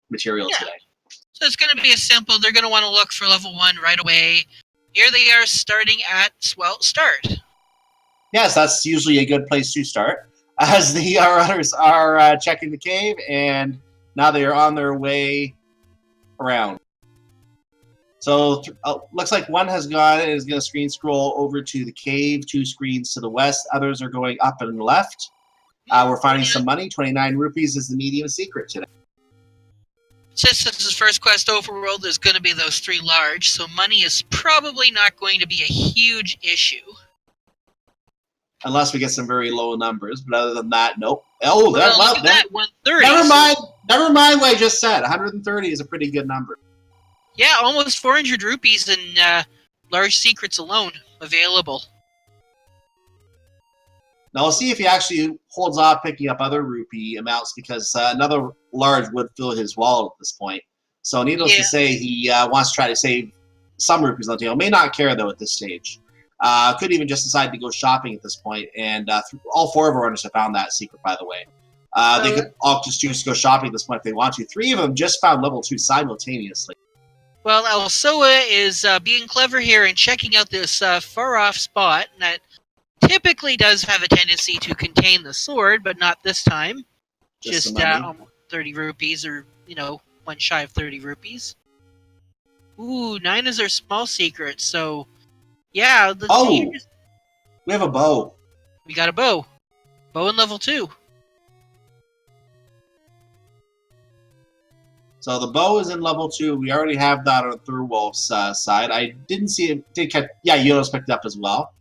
material today. So it's going to be as simple. They're going to want to look for level 1 right away. Here they are starting at, well, start. Yes, that's usually a good place to start, as the runners are checking the cave, and now they are on their way around. So looks like one has gone and is going to screen scroll over to the cave, 2 screens to the west. Others are going up and left. We're finding some money. 29 rupees is the medium secret today. Since this is first quest overworld, there's going to be those 3 large, so money is probably not going to be a huge issue. Unless we get some very low numbers, but other than that, nope. Oh, look at that, 130. Never mind what I just said. 130 is a pretty good number. Yeah, almost 400 rupees in large secrets alone available. Now we'll see if he actually holds off picking up other rupee amounts, because another large would fill his wallet at this point. So needless to say, he wants to try to save some rupees on the table. May not care, though, at this stage. Could even just decide to go shopping at this point. And all 4 of our runners have found that secret, by the way. They could all just choose to go shopping at this point if they want to. 3 of them just found level 2 simultaneously. Well, Alsoa is being clever here and checking out this far-off spot that typically does have a tendency to contain the sword, but not this time. Just almost 30 rupees, or, one shy of 30 rupees. Ooh, 9 is our small secret, so, yeah. We have a bow. We got a bow. Bow in level 2. So the bow is in level 2. We already have that on Thurwolf's side. I didn't see him. Yonos picked it up as well.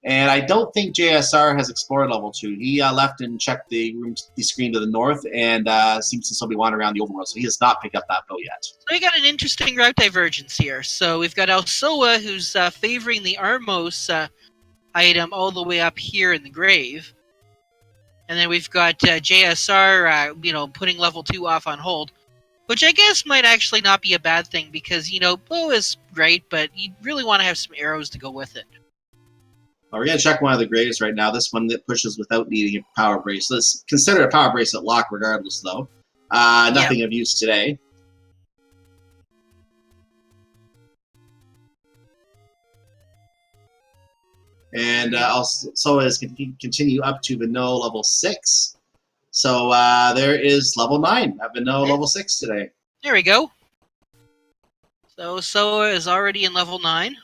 And I don't think JSR has explored level 2. He left and checked the screen to the north, and seems to still be wandering around the overworld. So he has not picked up that bow yet. So we got an interesting route divergence here. So we've got Alsoa, who's favoring the Armos item all the way up here in the grave. And then we've got JSR, putting level 2 off on hold. Which I guess might actually not be a bad thing, because, bow is great, but you really want to have some arrows to go with it. Well, we're going to check one of the graves right now. This one that pushes without needing a power bracelet. Let's consider a power bracelet lock regardless, though. Nothing of use today. And also is continue up to Vino level 6. So there is level 9 at Vino level 6 today. There we go. So Soa is already in level 9.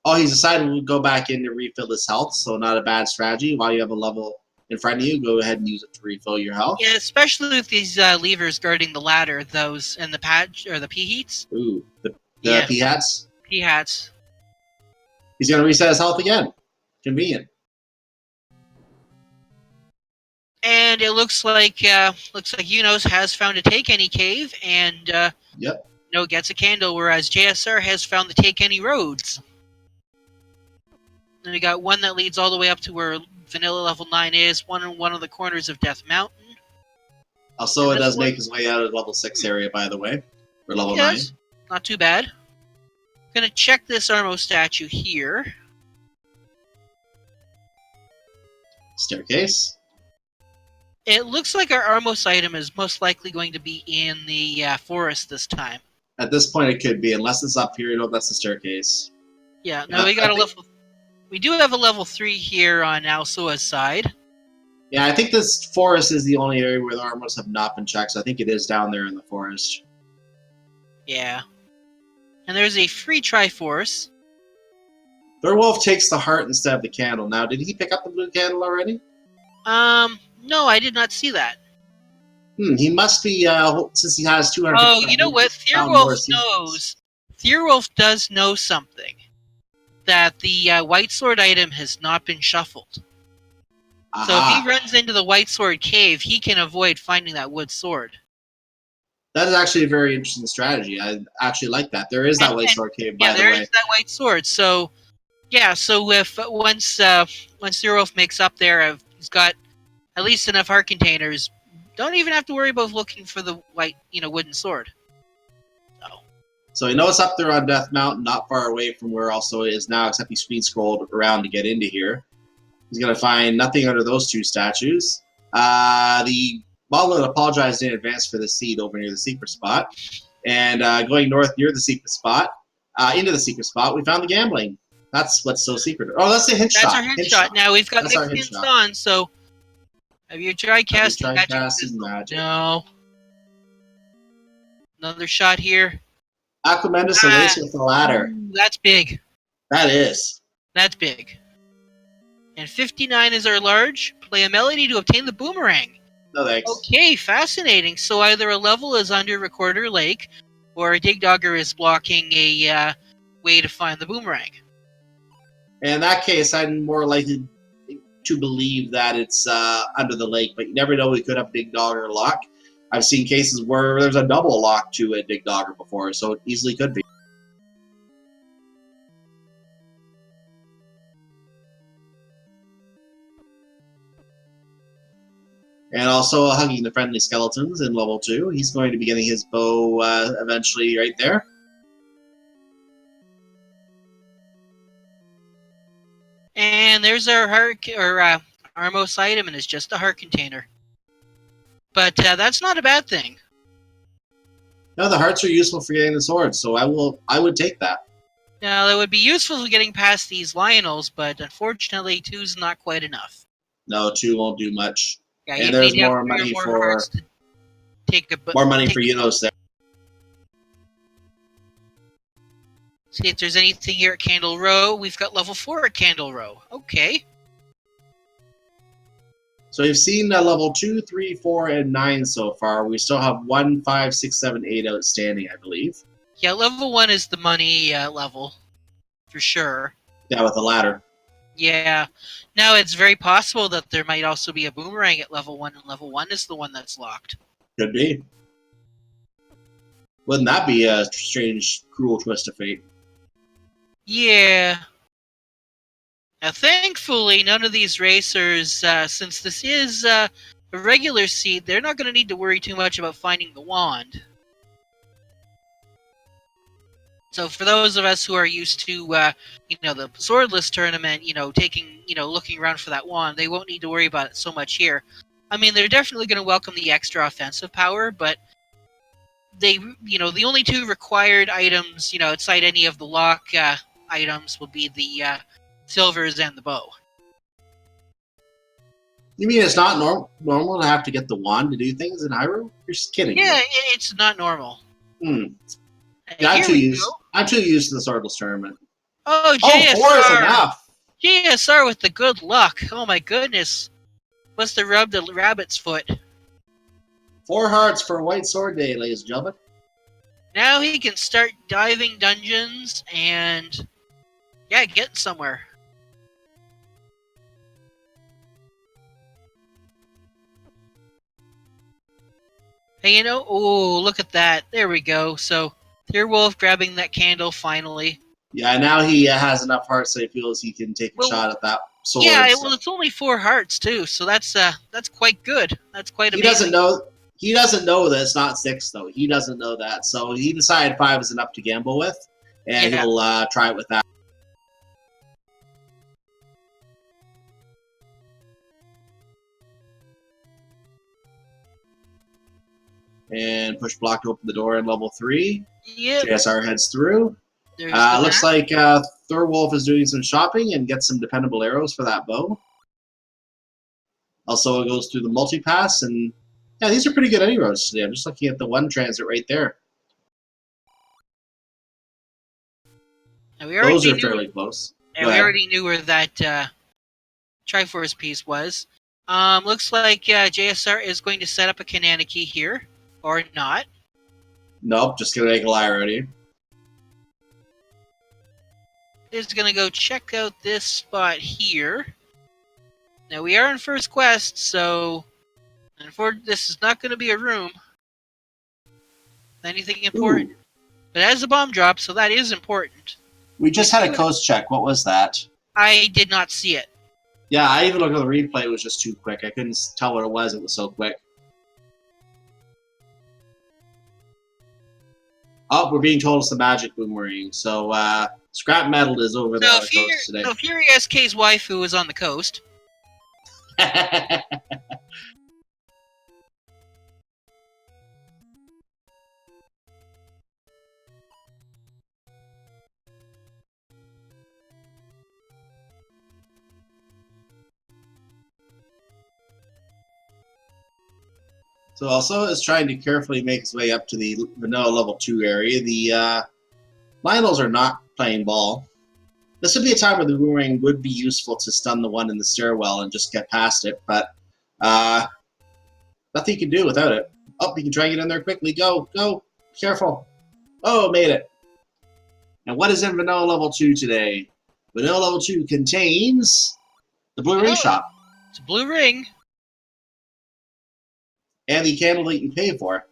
Oh, he's decided to go back in to refill his health, so not a bad strategy. While you have a level in front of you, go ahead and use it to refill your health. Yeah, especially with these levers guarding the ladder, those and the patch or the P-heats. Ooh, the P-hats? P-hats. He's going to reset his health again. Convenient. And it looks like Yunos has found a Take Any cave, and gets a candle, whereas JSR has found the Take Any roads. Then we got one that leads all the way up to where Vanilla level 9 is, one in one of the corners of Death Mountain. Also, it does make his way out of level 6 area, by the way, or level 9. Not too bad. Gonna check this Armo statue here. Staircase. It looks like our Armos item is most likely going to be in the forest this time. At this point, it could be, unless it's up here. No, that's the staircase. Yeah, no, we got a level. We do have a level 3 here on Alsoa's side. Yeah, I think this forest is the only area where the Armos have not been checked, so I think it is down there in the forest. Yeah. And there's a free Triforce. Thurwolf takes the heart instead of the candle. Now, did he pick up the blue candle already? No, I did not see that. He must be, since he has 200... Oh, you know what? Thurwolf knows. Thurwolf does know something. That the White Sword item has not been shuffled. Aha. So if he runs into the White Sword cave, he can avoid finding that wood sword. That is actually a very interesting strategy. I actually like that. There is that White Sword cave, by the way. Yeah, there is that White Sword. So, yeah, so if once Thurwolf makes up there, he's got at least enough heart containers, don't even have to worry about looking for the white, wooden sword. So we know it's up there on Death Mountain, not far away from where also is now, except he screen scrolled around to get into here. He's going to find nothing under those 2 statues. The Baldwin apologized in advance for the seed over near the secret spot. And going north near the secret spot, into the secret spot, we found the gambling. That's what's so secret. Oh, that's a hint shot. That's our hint shot. Now we've got That's our mixed hint hints shot. on, so have you tried casting magic? Magic? No. Another shot here. Aquamendus awaits with the ladder. That's big. That is. That's big. And 59 is our large. Play a melody to obtain the boomerang. No thanks. Okay, fascinating. So either a level is under Recorder Lake, or a Dig Dogger is blocking a way to find the boomerang. In that case, I'm more likely to believe that it's under the lake, but you never know. We could have Dig Dogger lock. I've seen cases where there's a double lock to a Dig Dogger before, so it easily could be. And also hugging the friendly skeletons in level 2. He's going to be getting his bow eventually right there. And there's our heart, or Armos item, and it's just a heart container. But that's not a bad thing. No, the hearts are useful for getting the sword, so I would take that. Now, it would be useful for getting past these Lionels, but unfortunately, 2's not quite enough. No, 2 won't do much. Yeah, and there's more money for more money for Unos there. See if there's anything here at Candle Row. We've got level 4 at Candle Row. Okay. So we've seen level 2, 3, 4, and 9 so far. We still have 1, 5, 6, 7, 8 outstanding, I believe. Yeah, level 1 is the money level, for sure. Yeah, with the ladder. Yeah. Now, it's very possible that there might also be a boomerang at level 1, and level 1 is the one that's locked. Could be. Wouldn't that be a strange, cruel twist of fate? Yeah. Now, thankfully, none of these racers, since this is a regular seed, they're not going to need to worry too much about finding the wand. So for those of us who are used to, the swordless tournament, looking around for that wand, they won't need to worry about it so much here. I mean, they're definitely going to welcome the extra offensive power, but they, the only 2 required items, outside any of the lock items will be the silvers and the bow. You mean it's not normal to have to get the wand to do things in Hyrule? You're just kidding. Yeah, it's not normal. Yeah, I'm too used to the swordless tournament. Oh, JSR! 4 is enough! JSR with the good luck. Oh my goodness. Must have rubbed a rabbit's foot. 4 hearts for a White Sword Day, ladies and gentlemen. Now he can start diving dungeons and, getting somewhere. Hey, oh, look at that. There we go. So, Wolf grabbing that candle finally. Yeah, now he has enough hearts so he feels he can take a shot at that sword. Yeah, it's only 4 hearts too, so that's quite good. That's quite amazing. He doesn't know that it's not 6 though. He doesn't know that, so he decided 5 is enough to gamble with, and he'll try it with that. And push block to open the door in level 3. Yep. JSR heads through. Looks like Thorwolf is doing some shopping and gets some dependable arrows for that bow. Also, it goes through the multi-pass, and yeah, these are pretty good arrows today. I'm just looking at the one transit right there. Those are fairly close. And we already knew where that Triforce piece was. Looks like JSR is going to set up a Kananaki here. Or not. Nope, just gonna make a lie already. Is gonna go check out this spot here. Now we are in first quest, so this is not gonna be a room. Anything important. Ooh. But it has a bomb drop, so that is important. We just had a coast check. What was that? I did not see it. Yeah, I even looked at the replay. It was just too quick. I couldn't tell what it was. It was so quick. Oh, we're being told it's the magic boomerang. So, scrap metal is over there on the coast today. No, Fury SK's waifu was on the coast. So also is trying to carefully make his way up to the vanilla level 2 area. The Lionels are not playing ball. This would be a time where the boomerang would be useful to stun the one in the stairwell and just get past it, but nothing you can do without it. Oh, you can drag it in there quickly. Go, go. Careful. Oh, made it. And what is in vanilla level 2 today? Vanilla level 2 contains the blue ring shop. It's a blue ring. And the candle that you pay for.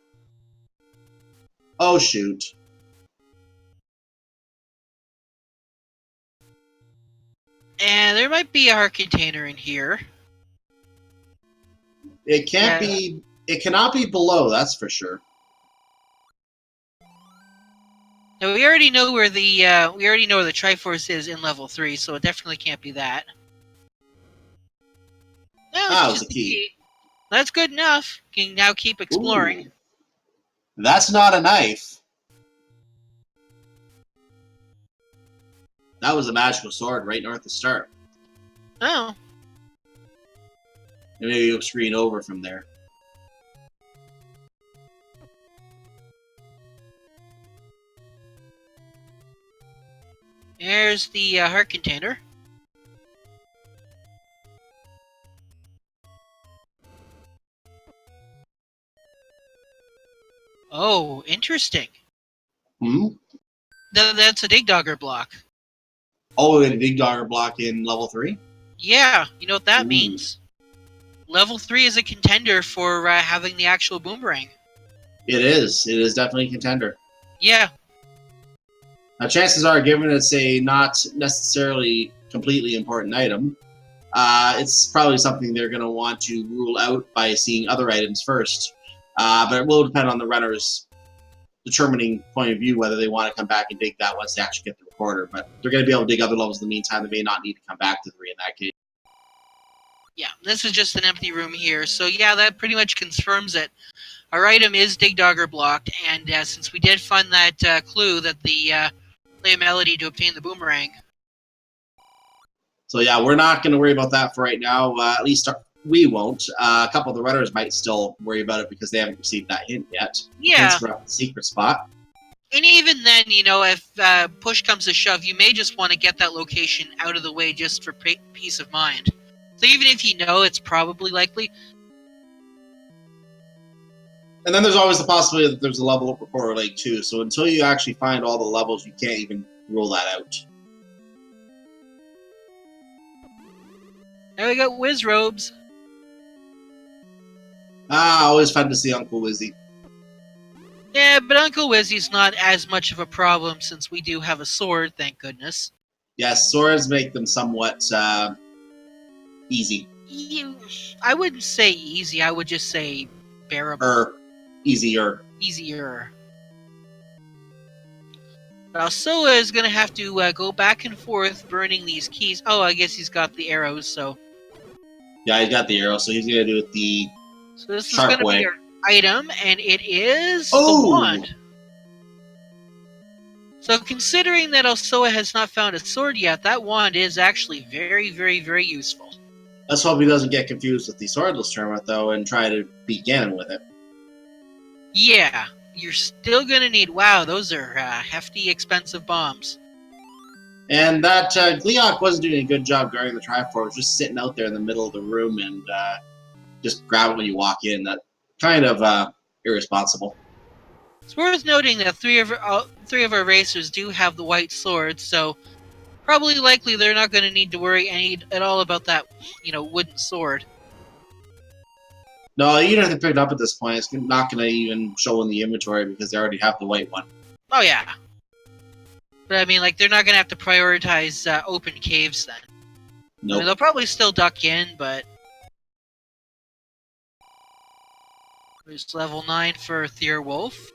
Oh, shoot. And there might be a heart container in here. It can't be. It cannot be below. That's for sure. Now we already know where the Triforce is in level 3, so it definitely can't be that. No, it was a key. That's good enough. You can now keep exploring. Ooh. That's not a knife. That was a magical sword right north of start. Oh. And maybe you'll screen over from there. There's the heart container. Oh, interesting. That's a Dig Dogger block. Oh, a Dig Dogger block in level 3? Yeah, you know what that means? Level 3 is a contender for having the actual boomerang. It is. It is definitely a contender. Yeah. Now, chances are, given it's a not necessarily completely important item, it's probably something they're going to want to rule out by seeing other items first. But it will depend on the runner's determining point of view whether they want to come back and dig that once they actually get the recorder. But they're going to be able to dig other levels in the meantime. They may not need to come back to 3 in that case. Yeah, this is just an empty room here. So yeah, that pretty much confirms it. Our item is Dig Dogger blocked, and since we did find that clue that the play a melody to obtain the boomerang. So yeah, we're not going to worry about that for right now. At least we won't. A couple of the runners might still worry about it because they haven't received that hint yet. Yeah. Hints are the secret spot. And even then, you know, if push comes to shove, you may just want to get that location out of the way just for peace of mind. So even if you know it's probably likely. And then there's always the possibility that there's a level up recorder lake too. So until you actually find all the levels, you can't even rule that out. Now we got Whiz Robes. Always fun to see Uncle Wizzy. Yeah, but Uncle Wizzy's not as much of a problem since we do have a sword, thank goodness. Yes, swords make them somewhat easy. I wouldn't say easy, I would just say bearable. Easier. Easier. Alsoa is going to have to go back and forth burning these keys. Oh, I guess he's got the arrows, so... Yeah, he's got the arrow, so he's going to do it the So this is going to be our item, and it is the wand. So considering that Alsoa has not found a sword yet, that wand is actually very, very, very useful. Let's hope he doesn't get confused with the swordless tournament, though, and try to beat Ganon with it. Yeah, you're still going to need... Wow, those are hefty, expensive bombs. And that Gleeok wasn't doing a good job guarding the Triforce, just sitting out there in the middle of the room and just grab it when you walk in. That kind of irresponsible. It's worth noting that three of our racers do have the white swords, so probably likely they're not going to need to worry at all about that, wooden sword. No, even if they pick it up at this point, it's not going to even show in the inventory because they already have the white one. Oh yeah. But I mean, they're not going to have to prioritize open caves then. Nope. I mean, they'll probably still duck in, but... There's level 9 for Theorwolf.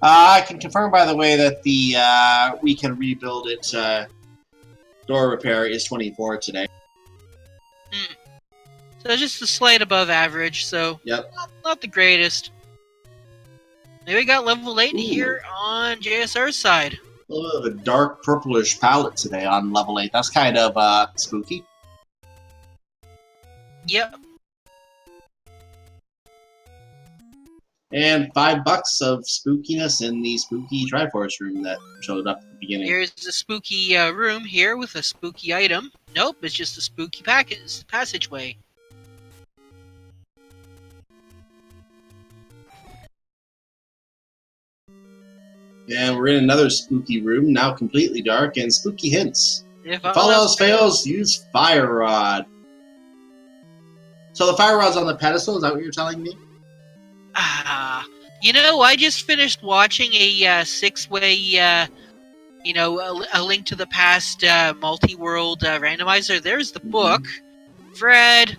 I can confirm, by the way, that the we can rebuild it door repair is 24 today. So just a slight above average, so yep. Not the greatest. Maybe we got level 8 here on JSR's side. A little bit of a dark purplish palette today on level 8. That's kind of spooky. Yep. And $5 of spookiness in the spooky Triforce room that showed up at the beginning. Here's a spooky room here with a spooky item. Nope, it's just a spooky passageway. And we're in another spooky room, now completely dark, and spooky hints. If all else fails, use Fire Rod. So the Fire Rod's on the pedestal, is that what you're telling me? You know, I just finished watching a six-way, a Link to the Past multi-world randomizer. There's the book. Fred.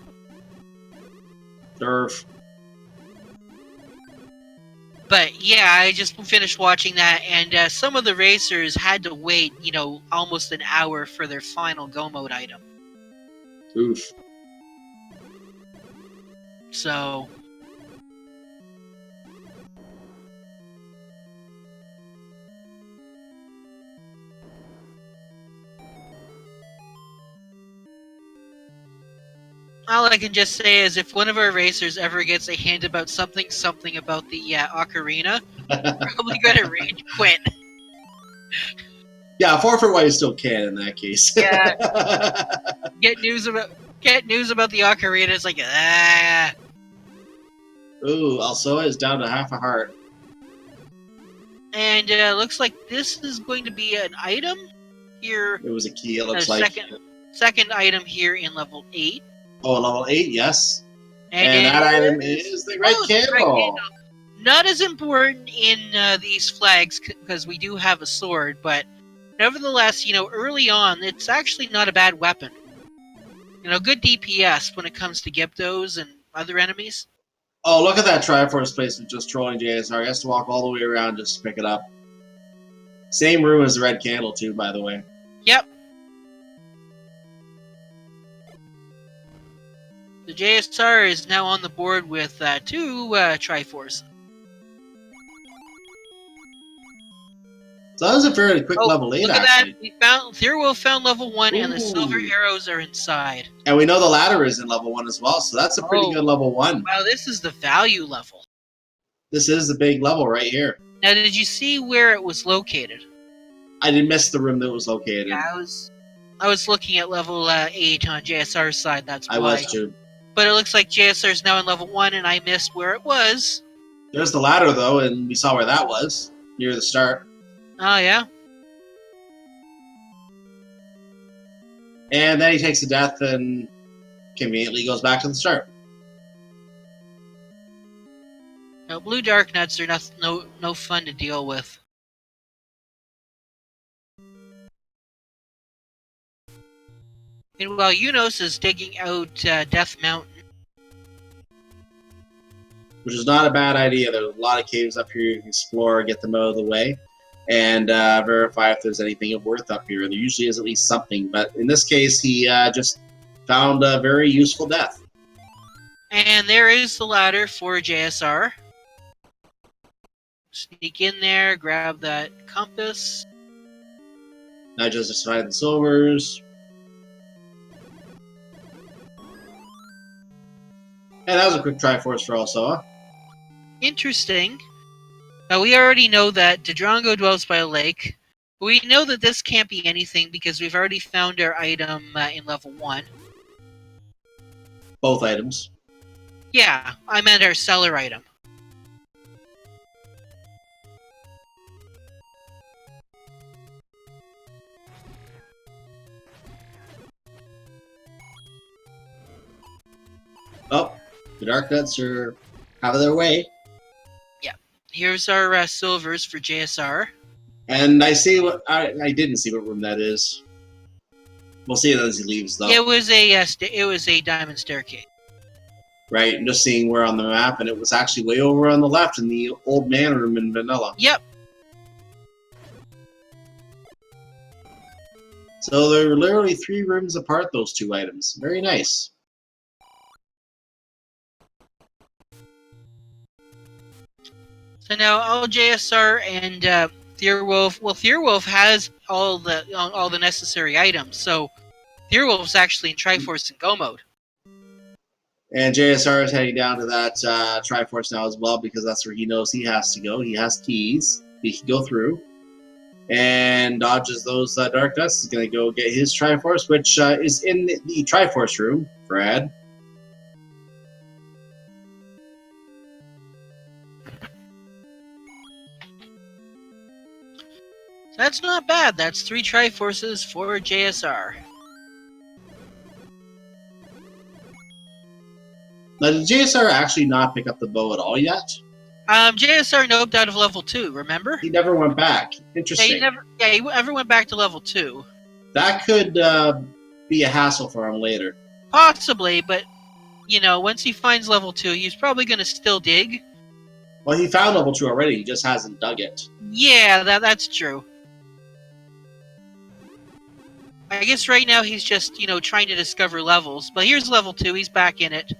Durf. But yeah, I just finished watching that, and some of the racers had to wait, almost an hour for their final Go Mode item. Oof. So... all I can just say is if one of our racers ever gets a hint about something about the ocarina, probably gonna rage quit. Yeah, forfeit while you still can in that case. Yeah. Get news about the ocarina, it's like, Ooh, Alsoa is down to half a heart. And looks like this is going to be an item here. It was a key, it looks like. Second item here in level 8. Oh, level 8, yes. And that item is the red candle. Not as important in these flags, because we do have a sword, but nevertheless, early on, it's actually not a bad weapon. Good DPS when it comes to Gyptos and other enemies. Oh, look at that Triforce placement just trolling JSR. He has to walk all the way around just to pick it up. Same room as the red candle, too, by the way. Yep. The JSR is now on the board with 2 Triforce. So that was a fairly quick level 8, look at actually. That. Thierwolf found level 1, and the silver arrows are inside. And we know the ladder is in level 1 as well, so that's a pretty good level 1. Wow, this is the value level. This is the big level right here. Now, did you see where it was located? I did miss the room that was located. Yeah, I was looking at level 8 on JSR's side, that's why. I was too. But it looks like JSR is now in level 1, and I missed where it was. There's the ladder, though, and we saw where that was, near the start. Oh, yeah? And then he takes a death and conveniently goes back to the start. Now, blue dark nuts are no fun to deal with. Meanwhile, Unos is digging out Death Mountain. Which is not a bad idea. There's a lot of caves up here you can explore, get them out of the way, and verify if there's anything of worth up here. There usually is at least something, but in this case, he just found a very useful death. And there is the ladder for JSR. Sneak in there, grab that compass. Now just find the silvers. And that was a quick Triforce for Alsoa. Interesting. Now, we already know that Dodrongo dwells by a lake. We know that this can't be anything because we've already found our item in level 1. Both items. Yeah, I meant our seller item. Oh, the Dark Nuts are out of their way. Yeah. Here's our silvers for JSR. And I see what I didn't see what room that is. We'll see it as he leaves, though. Yeah, it was a diamond staircase. Right, I'm just seeing where on the map, and it was actually way over on the left in the old man room in Vanilla. Yep. So they're literally 3 rooms apart, those 2 items. Very nice. So now all JSR and Thierwolf. Well, Thierwolf has all the necessary items. So Thierwolf's actually in Triforce and Go mode. And JSR is heading down to that Triforce now as well because that's where he knows he has to go. He has keys. He can go through. And dodges those Dark Dusts. He's going to go get his Triforce, which is in the Triforce room for Ed. That's not bad. That's 3 Triforces for JSR. Now, did JSR actually not pick up the bow at all yet? JSR noped out of level 2, remember? He never went back. Interesting. He never went back to level 2. That could be a hassle for him later. Possibly, but, you know, once he finds level 2, he's probably going to still dig. Well, he found level 2 already. He just hasn't dug it. Yeah, that's true. I guess right now he's just, you know, trying to discover levels. But here's level 2. He's back in it.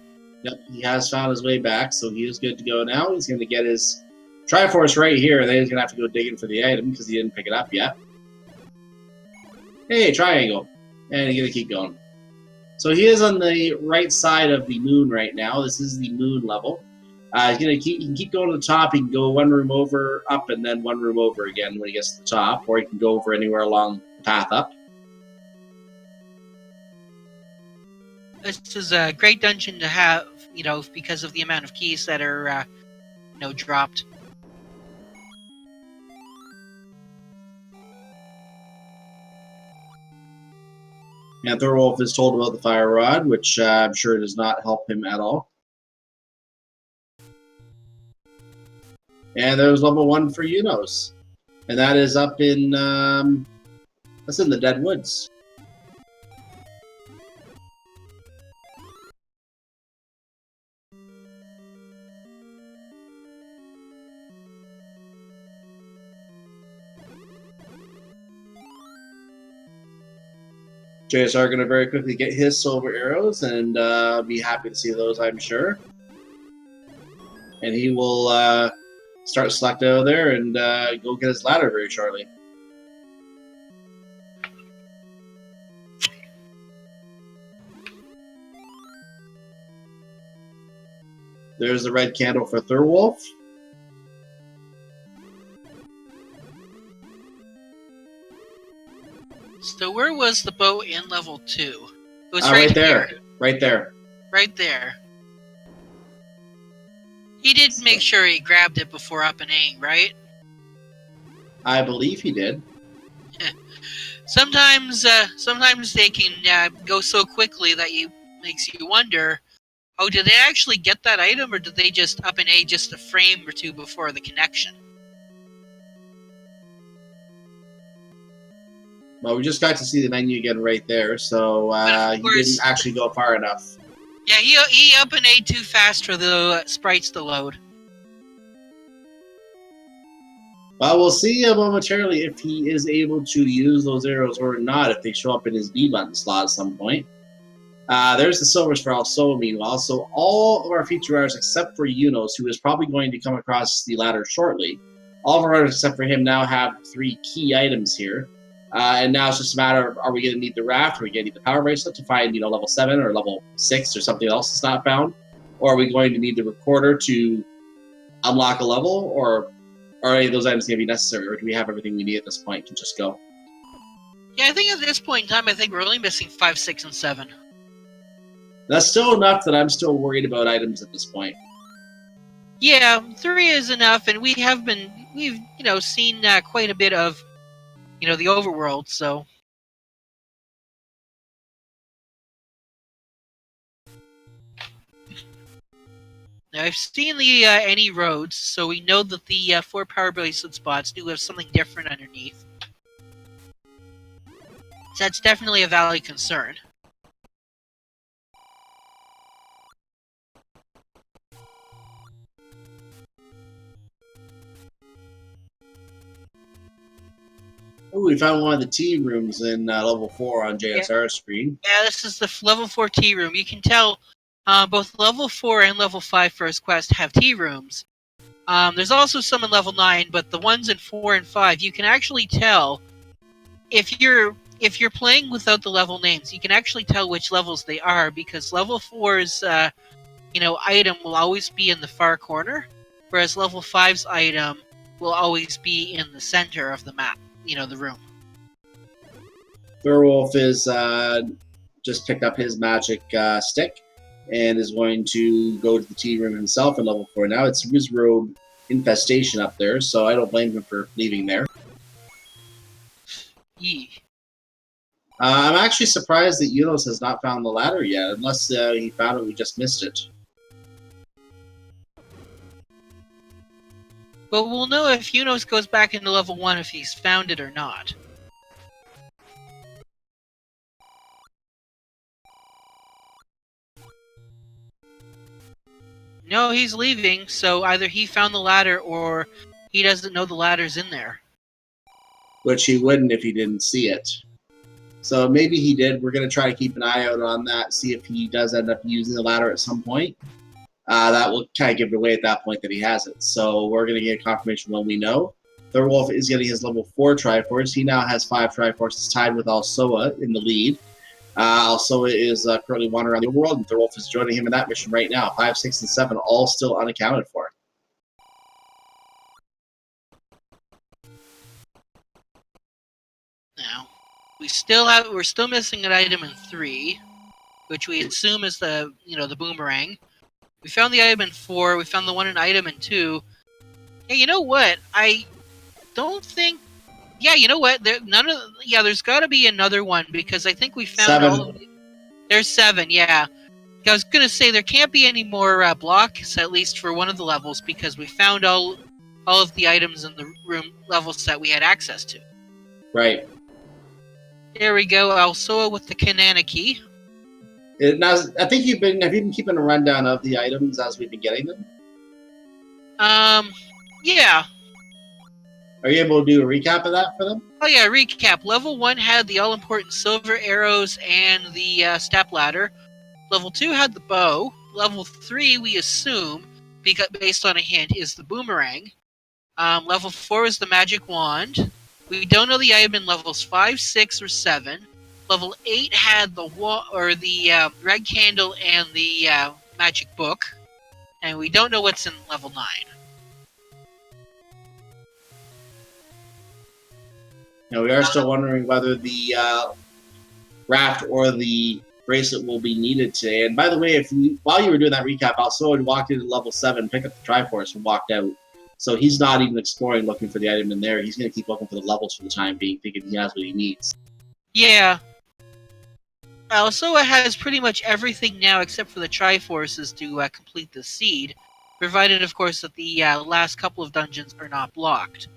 Yep, he has found his way back, so he is good to go now. He's going to get his Triforce right here, and then he's going to have to go digging for the item because he didn't pick it up yet. Hey, triangle. And he's going to keep going. So he is on the right side of the moon right now. This is the moon level. He can keep going to the top. He can go one room over, up, and then one room over again when he gets to the top, or he can go over anywhere along the path up. This is a great dungeon to have, you know, because of the amount of keys that are, you know, dropped. And Thorwolf is told about the fire rod, which I'm sure does not help him at all. And there's level 1 for Unos. And that is up in, that's in the Dead Woods. JSR going to very quickly get his silver arrows and be happy to see those, I'm sure. And he will start select out of there and go get his ladder very shortly. There's the red candle for Thorwolf. So where was the bow in level 2? It was right there. Here. Right there. Right there. He did make sure he grabbed it before up and aiming, right? I believe he did. Sometimes they can go so quickly that makes you wonder, oh, did they actually get that item, or did they just up and A just a frame or two before the connection? Well, we just got to see the menu again right there, so he didn't actually go far enough. Yeah, he up and A too fast for the sprites to load. Well, we'll see momentarily if he is able to use those arrows or not, if they show up in his B button slot at some point. There's the silvers for Alsoa, meanwhile. So all of our feature artists, except for Unos, who is probably going to come across the ladder shortly, all of our artists except for him now have 3 key items here. And now it's just a matter of, are we going to need the raft, or are we going to need the power bracelet to find, you know, level 7 or level 6 or something else that's not found? Or are we going to need the recorder to unlock a level, or are any of those items going to be necessary, or do we have everything we need at this point to just go? Yeah, I think at this point in time, I think we're only missing 5, 6, and 7. That's still enough that I'm still worried about items at this point. Yeah, 3 is enough, and we've you know, seen quite a bit of, you know, the overworld, so. Now, I've seen the any roads, so we know that the 4 power bracelet spots do have something different underneath. So that's definitely a valid concern. Oh, we found one of the tea rooms in level 4 on JSR's screen. Yeah, this is the level 4 tea room. You can tell both level 4 and level 5 first quest have tea rooms. There's also some in level 9, but the ones in 4 and 5, you can actually tell if you're playing without the level names, you can actually tell which levels they are, because level 4's item will always be in the far corner, whereas level 5's item will always be in the center of the map, the room. Thorwolf is just picked up his magic stick and is going to go to the tea room himself in level 4. Now it's Wizrobe infestation up there, so I don't blame him for leaving there. Yee. I'm actually surprised that Unos has not found the ladder yet, unless he found it, we just missed it. But we'll know if Unos goes back into level 1 if he's found it or not. No, he's leaving, so either he found the ladder or he doesn't know the ladder's in there. Which he wouldn't if he didn't see it. So maybe he did. We're going to try to keep an eye out on that, see if he does end up using the ladder at some point. That will kind of give it away at that point that he has it. So we're going to get confirmation when we know. Thorwolf is getting his level 4 Triforce. He now has 5 Triforces, tied with Alsoa in the lead. Alsoa is currently wandering around the overworld, and Thorwolf is joining him in that mission right now. 5, 6, and 7 all still unaccounted for. Now, we're still missing an item in 3, which we assume is the boomerang. We found the item in 4. We found the one in item in 2. Hey, you know what? I don't think. Yeah, you know what? There's got to be another one because I think we found 7. all of them. There's 7. Yeah, I was gonna say there can't be any more blocks, at least for one of the levels, because we found all of the items in the room levels that we had access to. Right. There we go. Alsoa with the Kanana key. Now, I think have you been keeping a rundown of the items as we've been getting them? Yeah. Are you able to do a recap of that for them? Oh yeah, recap. Level 1 had the all-important silver arrows and the step ladder. Level 2 had the bow. Level 3, we assume, because based on a hint, is the boomerang. Level 4 is the magic wand. We don't know the item in levels 5, 6, or 7. Level 8 had the red candle and the magic book. And we don't know what's in level 9. Now, we are still wondering whether the raft or the bracelet will be needed today. And by the way, while you were doing that recap, Alsoa walked into level 7, picked up the Triforce, and walked out. So he's not even exploring, looking for the item in there. He's going to keep looking for the levels for the time being, thinking he has what he needs. Yeah. Alsoa has pretty much everything now except for the Triforces to complete the seed, provided, of course, that the last couple of dungeons are not blocked.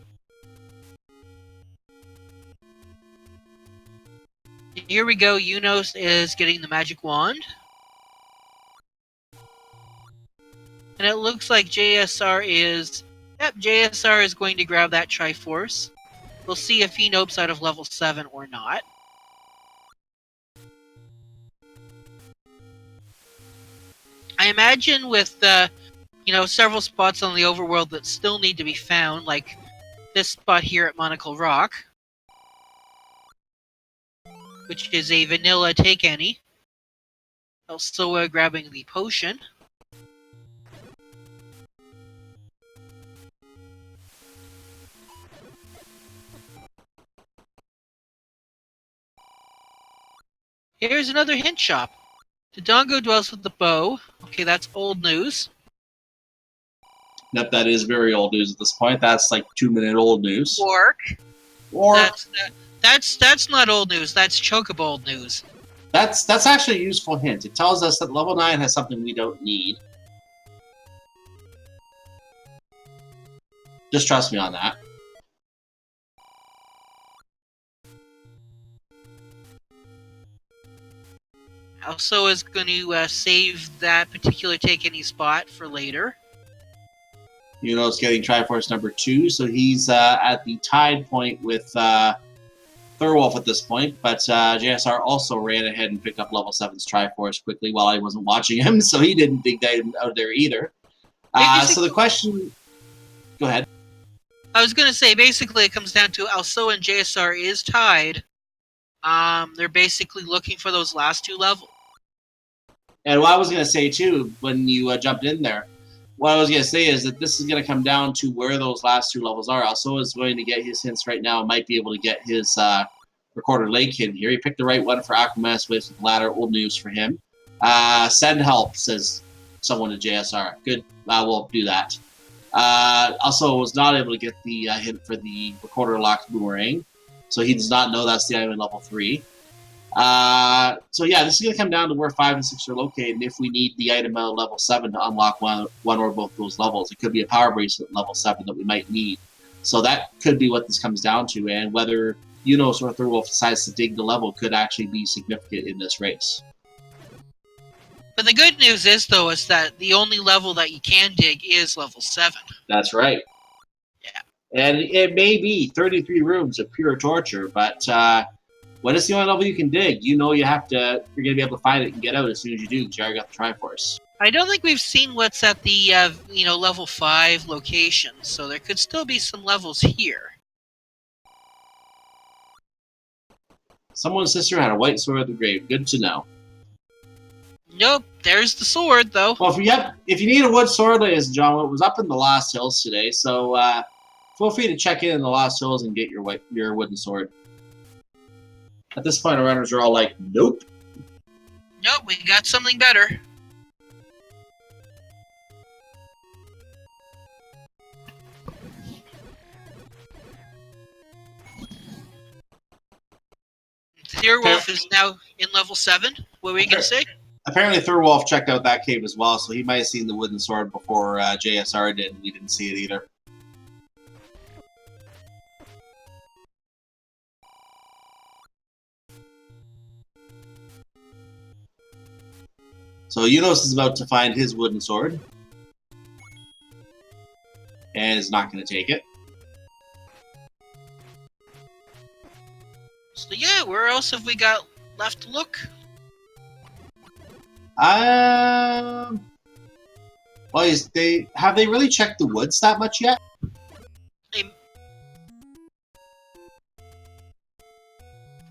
Here we go. Unos is getting the magic wand. And it looks like JSR is... Yep, JSR is going to grab that Triforce. We'll see if he nopes out of level 7 or not. I imagine with, several spots on the overworld that still need to be found, like this spot here at Monocle Rock, which is a vanilla take any. Also grabbing the potion. Here's another hint shop. Dodongo dwells with the bow. Okay, that's old news. Yep, that is very old news at this point. That's like 2-minute old news. Or that's not old news. That's chocobo old news. That's actually a useful hint. It tells us that level 9 has something we don't need. Just trust me on that. Also is going to save that particular take any spot for later. Uno's getting Triforce number 2, so he's at the tied point with Thorwolf at this point, but JSR also ran ahead and picked up level 7's Triforce quickly while I wasn't watching him, so he didn't dig that out there either. So the question... Go ahead. I was going to say, basically it comes down to Alsoa and JSR is tied. They're basically looking for those last 2 levels. And what I was going to say, too, when you jumped in there, what I was going to say is that this is going to come down to where those last 2 levels are. Also is going to get his hints right now. Might be able to get his Recorder Lake in here. He picked the right one for Aquaman's Waves with the ladder. Old news for him. Send help, says someone to JSR. Good. We'll do that. Also was not able to get the hint for the Recorder Locked Boomerang. So he does not know that's the item in level 3. So yeah, this is going to come down to where 5 and 6 are located, and if we need the item at level 7 to unlock one or both those levels. It could be a power bracelet at level 7 that we might need. So that could be what this comes down to, and whether Unos or Thurwolf decides to dig the level could actually be significant in this race. But the good news is, though, is that the only level that you can dig is level 7. That's right. Yeah. And it may be 33 rooms of pure torture, but when it's the only level you can dig, you know you're going to be able to find it and get out as soon as you do, because you already got the Triforce. I don't think we've seen what's at the level 5 location, so there could still be some levels here. Someone's sister had a white sword at the grave. Good to know. Nope, there's the sword, though. Well, if you need a wood sword, ladies and gentlemen, it was up in the Lost Hills today, so feel free to check in the Lost Hills and get your wooden sword. At this point, our runners are all like, nope. Nope, we got something better. Thurwolf is now in level 7. What were you going to say? Apparently, Thurwolf checked out that cave as well, so he might have seen the wooden sword before JSR did, and we didn't see it either. So Unos is about to find his wooden sword. And is not going to take it. So yeah, where else have we got left to look? Well, have they really checked the woods that much yet?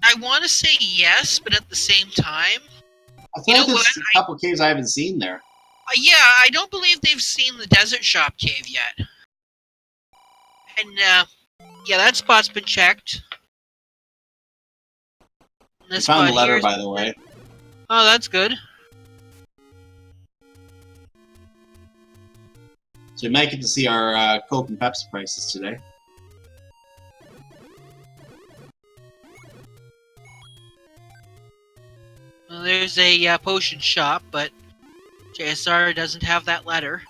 I want to say yes, but at the same time, I feel like there's a couple caves I haven't seen there. Yeah, I don't believe they've seen the Desert Shop cave yet. And yeah, that spot's been checked. I found the letter, by the way. Oh, that's good. So we might get to see our Coke and Pepsi prices today. Well, there's a potion shop, but JSR doesn't have that letter.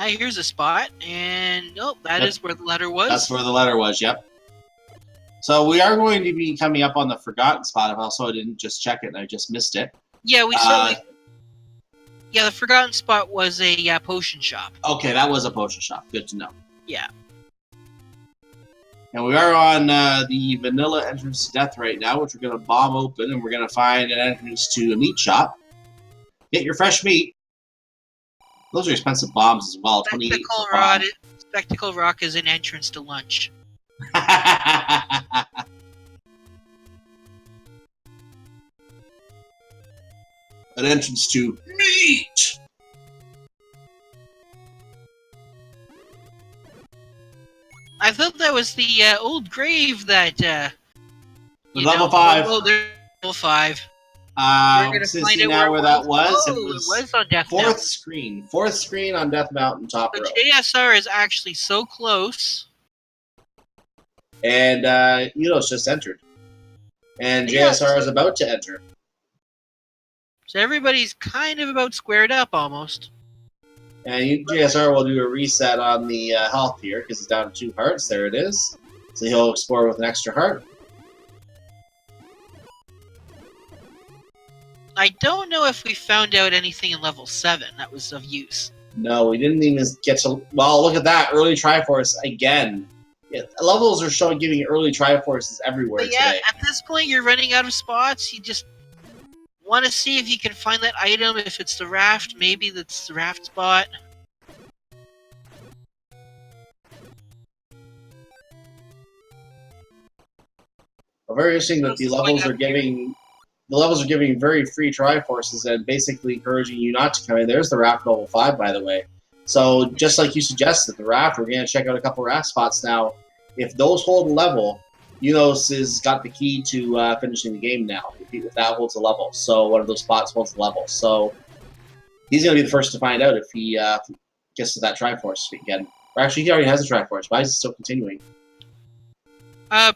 Here's a spot, and oh, that is where the letter was. That's where the letter was, yep. So we are going to be coming up on the forgotten spot. If also I didn't just check it and I just missed it. Yeah, we certainly. Yeah, the forgotten spot was a potion shop. Okay, that was a potion shop. Good to know. Yeah. And we are on the vanilla entrance to death right now, which we're going to bomb open, and we're going to find an entrance to a meat shop. Get your fresh meat. Those are expensive bombs as well. Spectacle Rock is an entrance to lunch. An entrance to meat. I thought that was the old grave that. Level 5. Oh, there's level 5. See now where that was. Oh, it was on Death Mountain. Fourth screen on Death Mountain, top row. JSR is actually so close. And Unos just entered. And JSR is about to enter. So everybody's kind of about squared up almost. And JSR will do a reset on the health here because he's down to 2 hearts. There it is. So he'll explore with an extra heart. I don't know if we found out anything in level 7 that was of use. No, we didn't even get to... Well, look at that. Early Triforce again. Yeah, levels are giving early Triforces everywhere but yeah, today. at this point, you're running out of spots. You just Want to see if you can find that item, if it's the raft, maybe that's the raft spot. Very interesting that the levels are giving very free Triforces and basically encouraging you not to come in. There's the raft level 5, by the way. So just like you suggested, the raft, we're going to check out a couple raft spots now. If those hold a level, Unos has got the key to finishing the game now, if that holds a level. So one of those spots holds a level. So he's going to be the first to find out if he gets to that Triforce again. Or actually, he already has a Triforce. Why is he still continuing?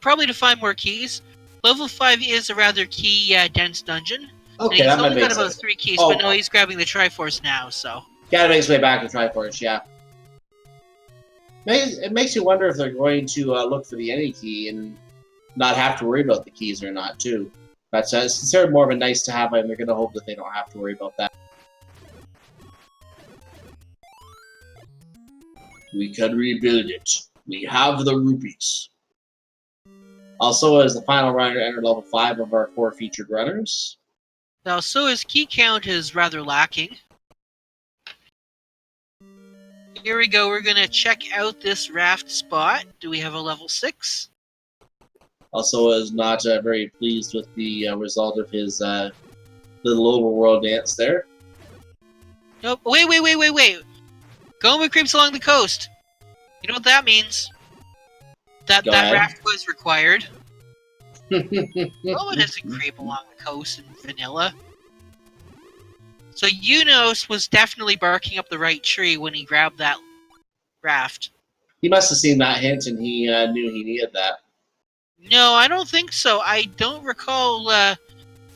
Probably to find more keys. Level 5 is a rather key-dense dungeon. Okay, and that he's might only make got about sense. 3 keys, but no, he's grabbing the Triforce now, so... Gotta make his way back to Triforce, yeah. It makes you wonder if they're going to look for the any key and not have to worry about the keys or not, too. But it's considered more of a nice to have, and they're going to hope that they don't have to worry about that. We can rebuild it. We have the rupees. Also, as the final runner to enter level 5 of our 4 featured runners. Now, so his key count is rather lacking. Here we go, we're going to check out this raft spot. Do we have a level 6? Also is not very pleased with the result of his little overworld dance there. Nope. Wait. Goma creeps along the coast. You know what that means? That raft was required. Goma doesn't creep along the coast in vanilla. So Unos was definitely barking up the right tree when he grabbed that raft. He must have seen that hint and he knew he needed that. No, I don't think so. I don't recall,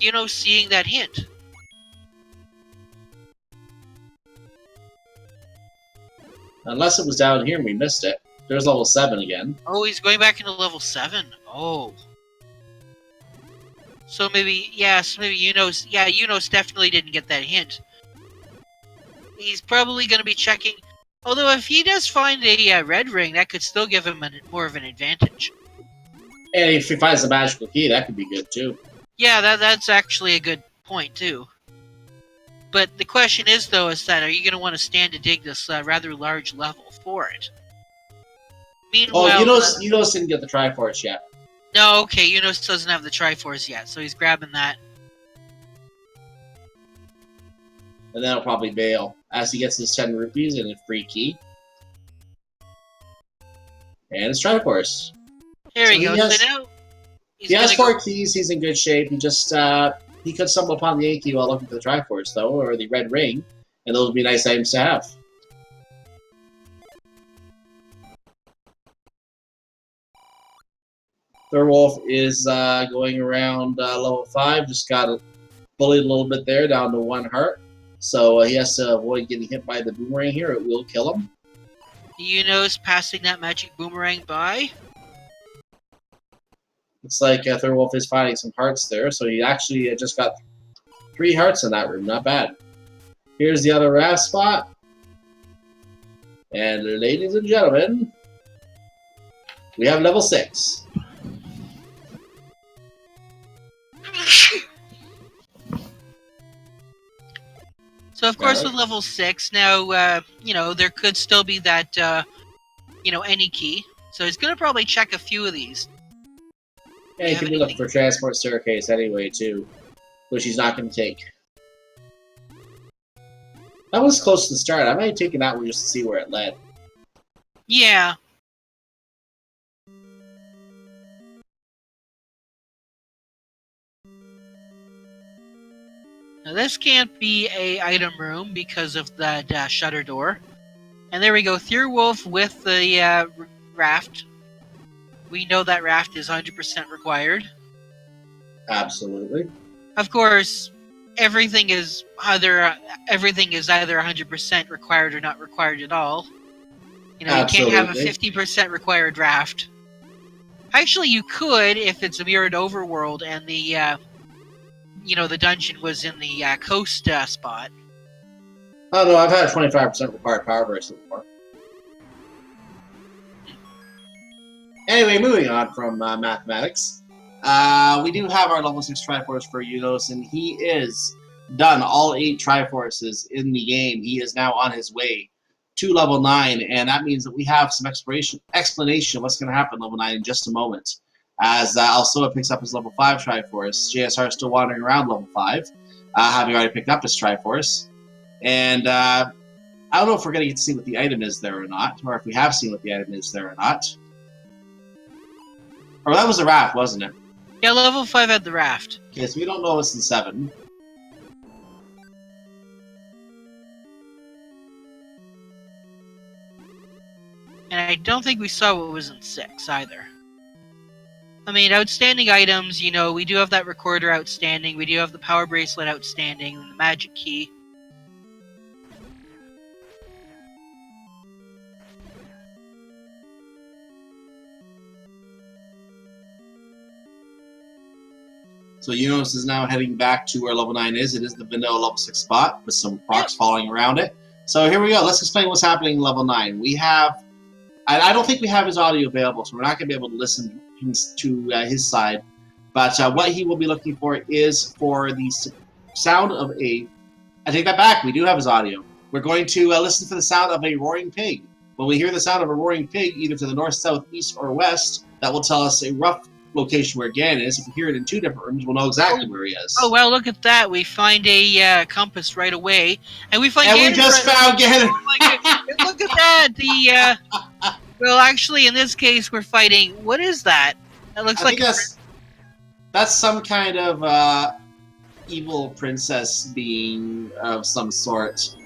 Unos seeing that hint. Unless it was down here and we missed it. There's level 7 again. Oh, he's going back into level 7. Oh. So maybe Unos... Yeah, Unos definitely didn't get that hint. He's probably going to be checking... Although if he does find a red ring, that could still give him more of an advantage. And if he finds the magical key, that could be good too. Yeah, that's actually a good point too. But the question is, though, are you going to want to stand to dig this rather large level for it? Meanwhile, Unos didn't get the Triforce yet. No, okay, Unos doesn't have the Triforce yet, so he's grabbing that. And then he'll probably bail as he gets his 10 rupees and a free key. And his Triforce. There we go. So now he has 4 keys. He's in good shape. He just he could stumble upon the A key while looking for the Triforce, though, or the red ring, and those would be nice items to have. Thurwolf is going around level 5. Just got bullied a little bit there, down to 1 heart. So he has to avoid getting hit by the boomerang here. It will kill him. Unos passing that magic boomerang by. Looks like Thurwolf is finding some hearts there. So he actually just got 3 hearts in that room. Not bad. Here's the other raft spot. And ladies and gentlemen, we have level 6. So, of course, with level 6, now, there could still be that, any key. So he's going to probably check a few of these. Yeah, he can be looking for Transport Staircase anyway, too. Which he's not going to take. That was close to the start. I might have taken that one just to see where it led. Yeah. Now this can't be a item room because of that shutter door. And there we go, Thurwolf with the raft. We know that raft is 100% required. Absolutely. Of course, everything is either 100% required or not required at all. You can't have a 50% required raft. Actually, you could if it's a mirrored overworld and the the dungeon was in the coast spot. Oh no, I've had a 25% required power bracelet before. Anyway, moving on from mathematics. We do have our level 6 Triforce for Unos, and he is done all 8 Triforces in the game. He is now on his way to level 9, and that means that we have some explanation of what's going to happen at level 9 in just a moment. As Alsoa picks up his level 5 Triforce, JSR is still wandering around level 5, having already picked up his Triforce. And I don't know if we're going to get to see what the item is there or not, or if we have seen what the item is there or not. Or that was the raft, wasn't it? Yeah, level 5 had the raft. Okay, so we don't know what's in 7. And I don't think we saw what was in 6 either. I mean, outstanding items, you know, we do have that recorder outstanding, we do have the power bracelet outstanding, and the magic key. So Unos is now heading back to where level 9 is. It is the vanilla level 6 spot with some rocks falling around it. So here we go. Let's explain what's happening in level 9. We have... I don't think we have his audio available, so we're not going to be able to listen to his side. But what he will be looking for is for the sound of a... I take that back. We do have his audio. We're going to listen for the sound of a roaring pig. When we hear the sound of a roaring pig, either to the north, south, east, or west, that will tell us a rough location where Gan is. If we hear it in 2 different rooms, we'll know exactly where he is. Oh, well, look at that. We find a compass right away. And we find And Ganon we just found Ganon! Oh, look at that! Well, actually, in this case, we're fighting... What is that? It looks like... That's some kind of evil princess being of some sort.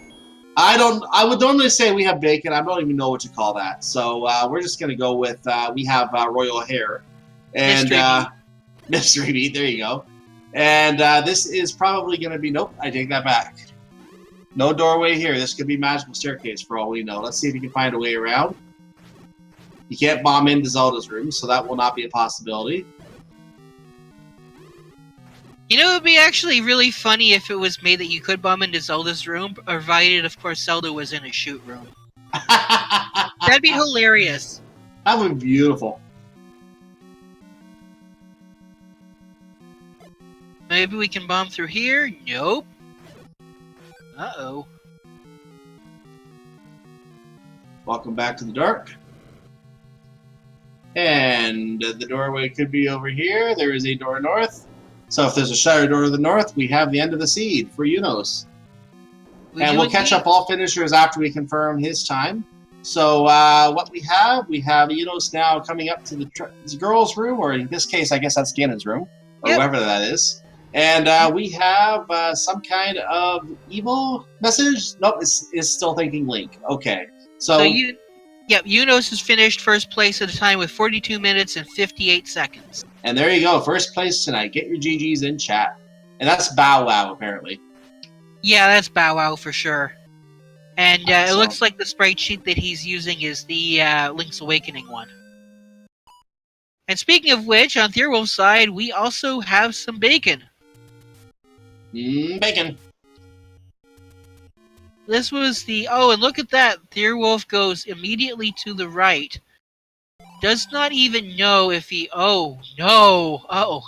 I would normally say we have bacon. I don't even know what to call that. So we're just going to go with... we have royal hair. And mystery meat, there you go. And this is probably going to be... Nope, I take that back. No doorway here. This could be magical staircase for all we know. Let's see if we can find a way around. You can't bomb into Zelda's room, so that will not be a possibility. You know, it would be actually really funny if it was made that you could bomb into Zelda's room, provided, of course, Zelda was in a shoot room. That'd be hilarious. That would be beautiful. Maybe we can bomb through here? Nope. Uh-oh. Welcome back to the dark. And the doorway could be over here. There is a door north. So if there's a shutter door to the north, we have the end of the seed for Unos. And we'll catch up all finishers after we confirm his time. So what we have Unos now coming up to the girls' room, or in this case, I guess that's Ganon's room, or whoever that is. And we have some kind of evil message. Nope, it's still thinking Link. Okay. So Unos has finished first place at a time with 42 minutes and 58 seconds. And there you go, first place tonight. Get your GGs in chat. And that's Bow Wow, apparently. Yeah, that's Bow Wow for sure. And it looks like the sprite sheet that he's using is the Link's Awakening one. And speaking of which, on Theorwolf's side, we also have some bacon. Bacon. This was the... Oh, and look at that. Theorwolf goes immediately to the right. Does not even know if he... Oh, no. Oh.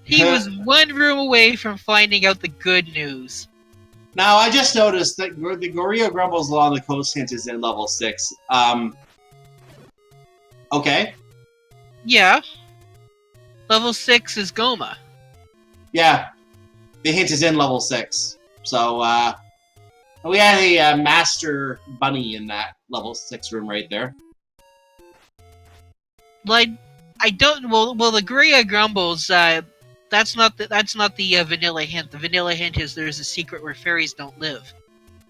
He was one room away from finding out the good news. Now, I just noticed that the Gorilla Grumbles along the coast hint is in level 6. Okay. Yeah. Level 6 is Goma. Yeah. The hint is in level 6. So, we had a Master Bunny in that level 6 room right there. Like, I don't... Well, the Gorilla Grumbles, that's not the vanilla hint. The vanilla hint is there's a secret where fairies don't live.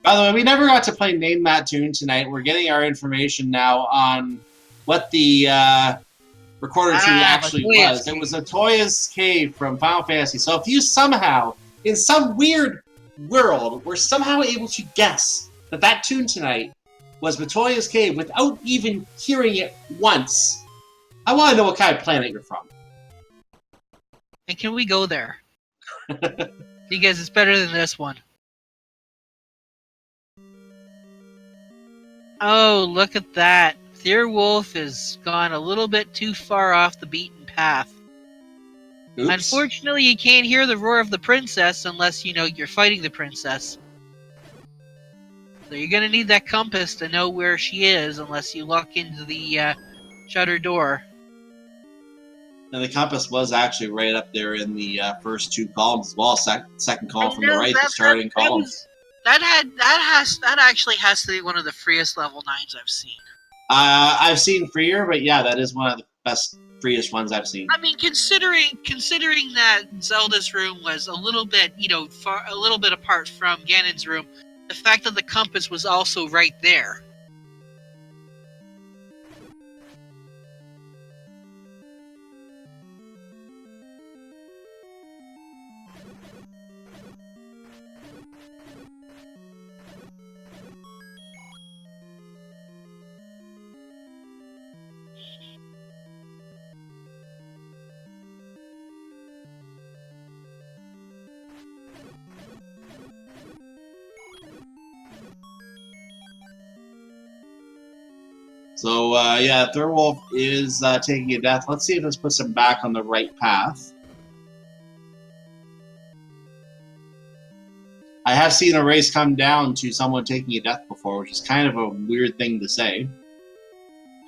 By the way, we never got to play Name That Tune tonight. We're getting our information now on what the recorder tune actually was. It was Atoya's Cave from Final Fantasy. So if you somehow, in some weird world, were somehow able to guess that tune tonight was Matoya's Cave without even hearing it once, I want to know what kind of planet you're from. And can we go there? Because it's better than this one. Oh, look at that. Theorwolf has gone a little bit too far off the beaten path. Oops. Unfortunately, you can't hear the roar of the princess unless, you're fighting the princess. So you're gonna need that compass to know where she is unless you look into the shutter door. And the compass was actually right up there in the first two columns as well. Second column from the right, the starting column. That actually has to be one of the freest level 9s I've seen. I've seen freer, but yeah, that is one of the best, freest ones I've seen. I mean, considering that Zelda's room was a little bit, a little bit apart from Ganon's room, the fact that the compass was also right there. So, yeah, Thurwolf is taking a death. Let's see if this puts him back on the right path. I have seen a race come down to someone taking a death before, which is kind of a weird thing to say.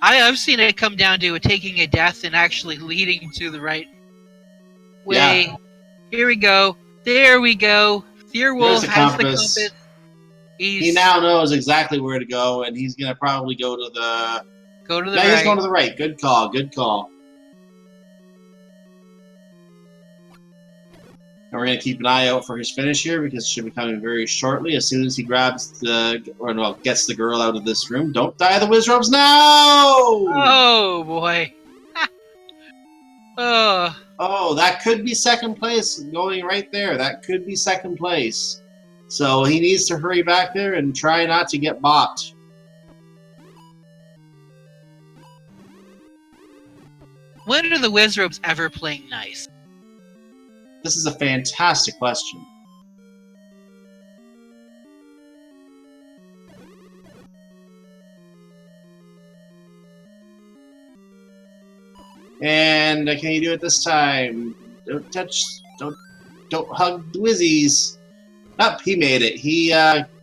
I've seen it come down to taking a death and actually leading to the right way. Yeah. Here we go. There we go. Thurwolf has the compass. He now knows exactly where to go, and he's going to probably go to the... right. He's going to the right. Good call, good call. And we're going to keep an eye out for his finish here, because it should be coming very shortly. As soon as he grabs gets the girl out of this room. Don't die the Wizrobes now! Oh, boy. Oh. Oh, that could be second place going right there. That could be second place. So he needs to hurry back there and try not to get bopped. When are the Wizrobes ever playing nice? This is a fantastic question. And can you do it this time? Don't touch, don't hug the Wizzies. Up, he made it. He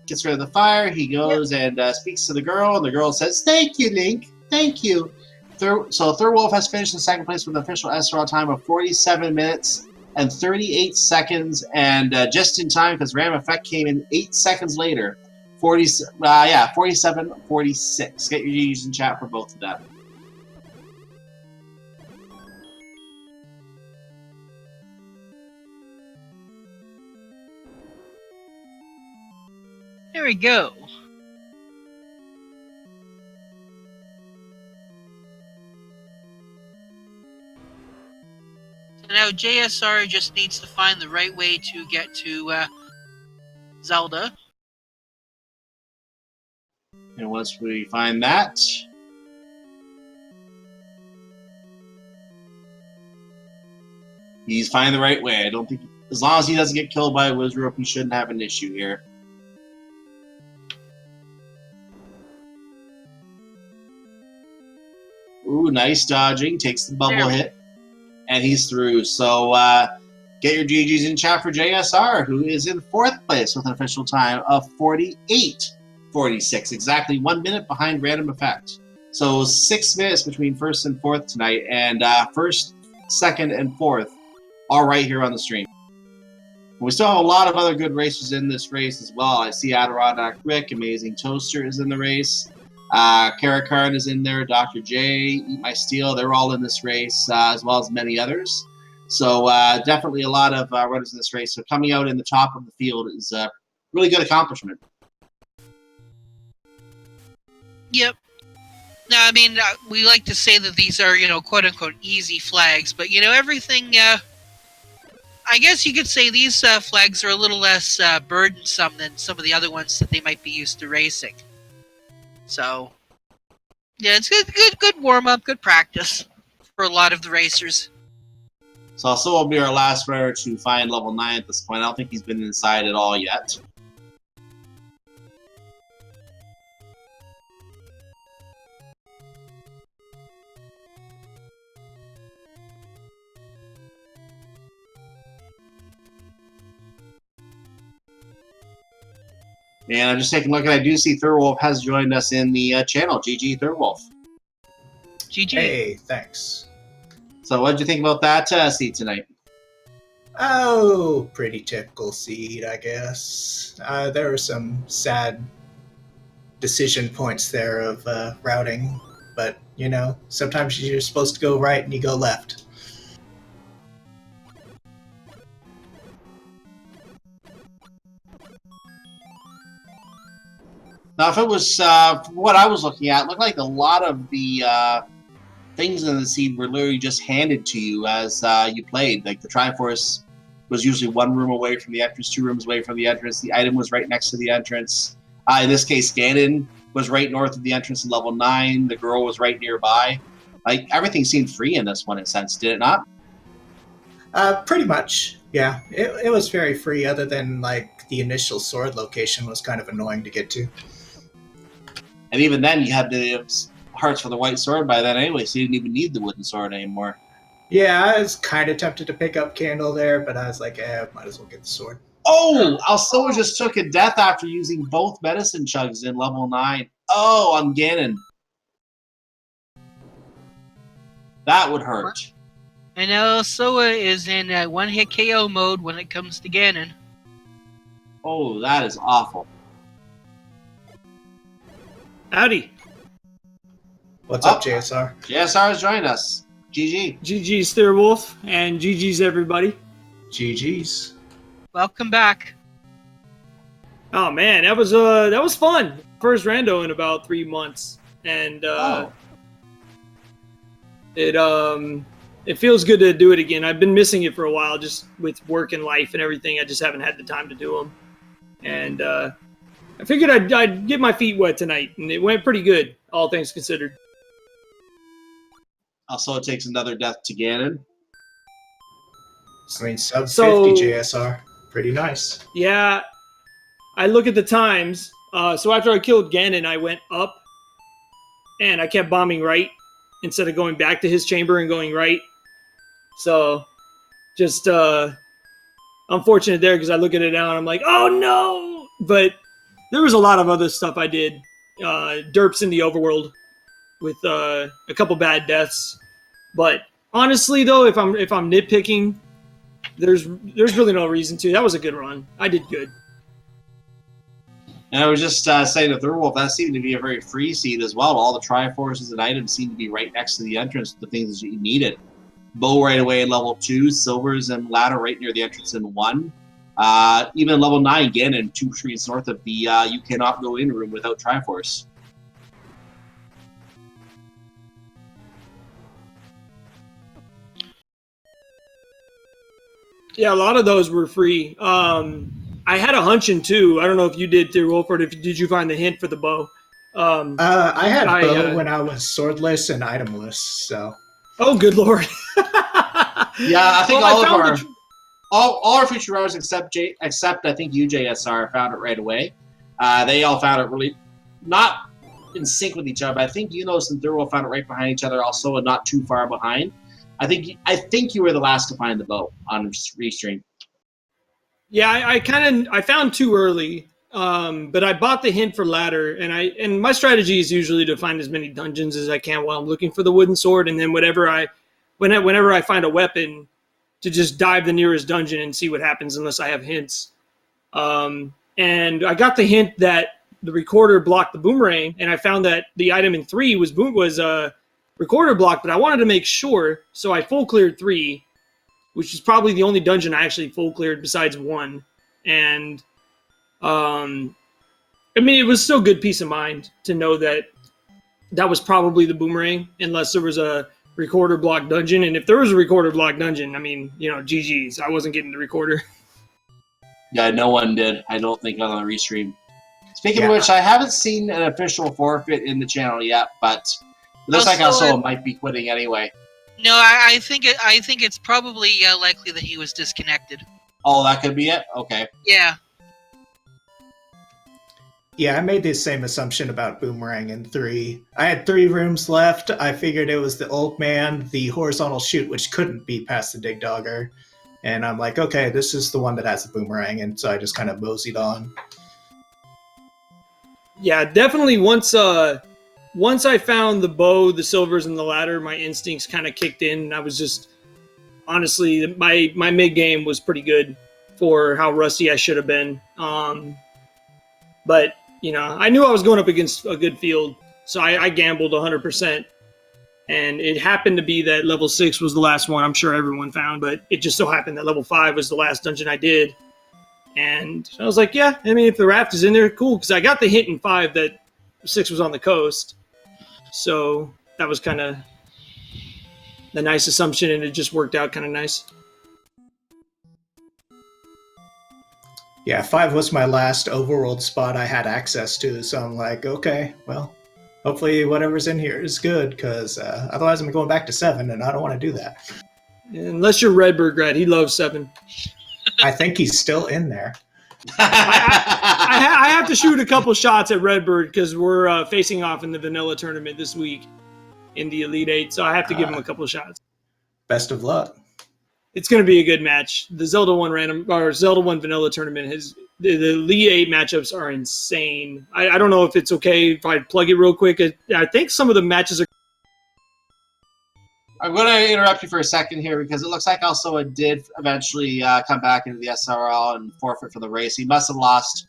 gets rid of the fire. He goes and speaks to the girl, and the girl says, "Thank you, Link. Thank you." So Thurwolf has finished in second place with an official SRL time of 47 minutes and 38 seconds, and just in time because Ram Effect came in 8 seconds later. 47-46. Get your GGs in chat for both of them. There we go. So now JSR just needs to find the right way to get to Zelda. And once we find that, he's finding the right way. I don't think, as long as he doesn't get killed by a Wizrobe, he shouldn't have an issue here. Ooh, nice dodging. Takes the bubble hit. And he's through. So get your GGs in chat for JSR, who is in 4th place with an official time of 48:46. Exactly 1 minute behind Random Effect. So 6 minutes between 1st and 4th tonight. And 1st, 2nd, and 4th all right here on the stream. We still have a lot of other good racers in this race as well. I see Adirondack Rick, Amazing Toaster is in the race. Karakarn is in there, Dr. J, Eat My Steel, they're all in this race, as well as many others. So definitely a lot of runners in this race. So coming out in the top of the field is a really good accomplishment. Yep. Now, I mean, we like to say that these are, quote-unquote easy flags, but, everything, I guess you could say these flags are a little less burdensome than some of the other ones that they might be used to racing. So, yeah, it's good warm-up, good practice for a lot of the racers. So also will be our last runner to find level 9 at this point. I don't think he's been inside at all yet. And I'm just taking a look, and I do see Thurwolf has joined us in the channel. GG, Thurwolf. GG. Hey, thanks. So what did you think about that seed tonight? Oh, pretty typical seed, I guess. There were some sad decision points there of routing, but, you know, sometimes you're supposed to go right and you go left. Now, if it was what I was looking at, it looked like a lot of the things in the seed were literally just handed to you as you played. Like the Triforce was usually 1 room away from the entrance, 2 rooms away from the entrance. The item was right next to the entrance. In this case, Ganon was right north of the entrance in level 9. The girl was right nearby. Like, everything seemed free in this one, in a sense, did it not? Pretty much, yeah. It was very free, other than, like, the initial sword location was kind of annoying to get to. And even then, you had the hearts for the white sword by then anyway, so you didn't even need the wooden sword anymore. Yeah, I was kind of tempted to pick up Candle there, but I was like, might as well get the sword. Oh, Alsoa just took a death after using both medicine chugs in level 9. Oh, on Ganon. That would hurt. And now Soa is in one-hit KO mode when it comes to Ganon. Oh, that is awful. Howdy. What's up, JSR? JSR has joined us. GG. GG's Thurwolf, and GG's everybody. GG's. Welcome back. Oh man, that was fun. First rando in about 3 months, and it feels good to do it again. I've been missing it for a while, just with work and life and everything. I just haven't had the time to do them, and I figured I'd get my feet wet tonight, and it went pretty good, all things considered. Also, it takes another death to Ganon. I mean, sub 50 So- JSR. Pretty nice. Yeah, I look at the times. So after I killed Ganon, I went up, and I kept bombing right instead of going back to his chamber and going right. So, just unfortunate there, because I look at it now and I'm like, oh no! But there was a lot of other stuff I did. Derps in the overworld with a couple bad deaths. But honestly, though, if I'm nitpicking, there's really no reason to. That was a good run. I did good. And I was just saying to Thurwolf, that seemed to be a very free seed as well. All the Triforces and items seemed to be right next to the entrance, the things that you needed. Bow right away in level 2, Silvers and Ladder right near the entrance in 1. Even level 9, again, and 2 streets north of the you cannot go in room without Triforce. Yeah, a lot of those were free. I had a hunching too. I don't know if you did too, Wolford. Did you find the hint for the bow? I had bow when I was swordless and itemless, so. Oh, good lord! Yeah, I think all our future routers except I think UJSR found it right away. They all found it really not in sync with each other. But I think Unos and Thurwolf found it right behind each other, also, and not too far behind. I think you were the last to find the bow on Restream. Yeah, I found too early, but I bought the hint for ladder, and my strategy is usually to find as many dungeons as I can while I'm looking for the wooden sword, and then whenever I find a weapon, to just dive the nearest dungeon and see what happens unless I have hints. And I got the hint that the recorder blocked the boomerang, and I found that the item in 3 was recorder block, but I wanted to make sure, so I full cleared 3, which is probably the only dungeon I actually full cleared besides 1. And I mean, it was still good peace of mind to know that was probably the boomerang, unless there was a recorder block dungeon. And if there was a recorder block dungeon, I mean, GG's. I wasn't getting the recorder. Yeah, no one did. I don't think on the Restream. Speaking of which, I haven't seen an official forfeit in the channel yet, but it looks like Alsoa might be quitting anyway. No, I think it's probably likely that he was disconnected. Oh, that could be it? Okay. Yeah. Yeah, I made the same assumption about Boomerang in 3. I had 3 rooms left. I figured it was the Old Man, the horizontal shoot, which couldn't be past the Dig Dogger. And I'm like, okay, this is the one that has the Boomerang, and so I just kind of moseyed on. Yeah, definitely. Once I found the bow, the silvers, and the ladder, my instincts kind of kicked in. I was just honestly, my mid game was pretty good for how rusty I should have been. But I knew I was going up against a good field, so I gambled 100%. And it happened to be that level 6 was the last one I'm sure everyone found, but it just so happened that level 5 was the last dungeon I did. And I was like, yeah, I mean, if the raft is in there, cool, because I got the hint in 5 that 6 was on the coast. So that was kind of the nice assumption, and it just worked out kind of nice. Yeah, 5 was my last overworld spot I had access to, so I'm like, okay, well, hopefully whatever's in here is good, because otherwise I'm going back to 7, and I don't want to do that. Unless you're Redbird Grad, he loves 7. I think he's still in there. I have to shoot a couple shots at Redbird because we're facing off in the vanilla tournament this week in the Elite 8, so I have to give him a couple shots. Best of luck. It's going to be a good match. The Zelda 1 vanilla tournament the Elite 8 matchups are insane. I don't know if it's okay if I plug it real quick. I think some of the matches are. I'm going to interrupt you for a second here because it looks like Alsoa did eventually come back into the SRL and forfeit for the race. He must have lost